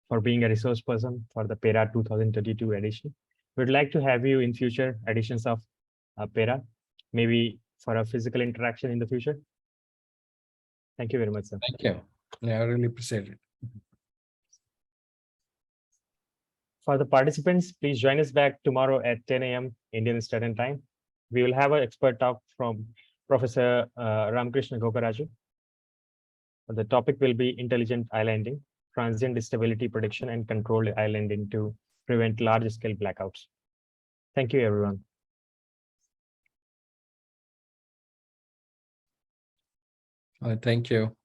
for being a resource person for the PERA 2022 edition. We would like to have you in future editions of PERA, maybe for a physical interaction in the future. Thank you very much, sir. Thank you. Yeah, I really appreciate it. For the participants, please join us back tomorrow at 10 a.m. Indian Standard Time. We will have an expert talk from Professor Ramakrishna Gokaraju. The topic will be intelligent islanding. transient stability prediction and controlled islanding to prevent large-scale blackouts. Thank you, everyone. Thank you.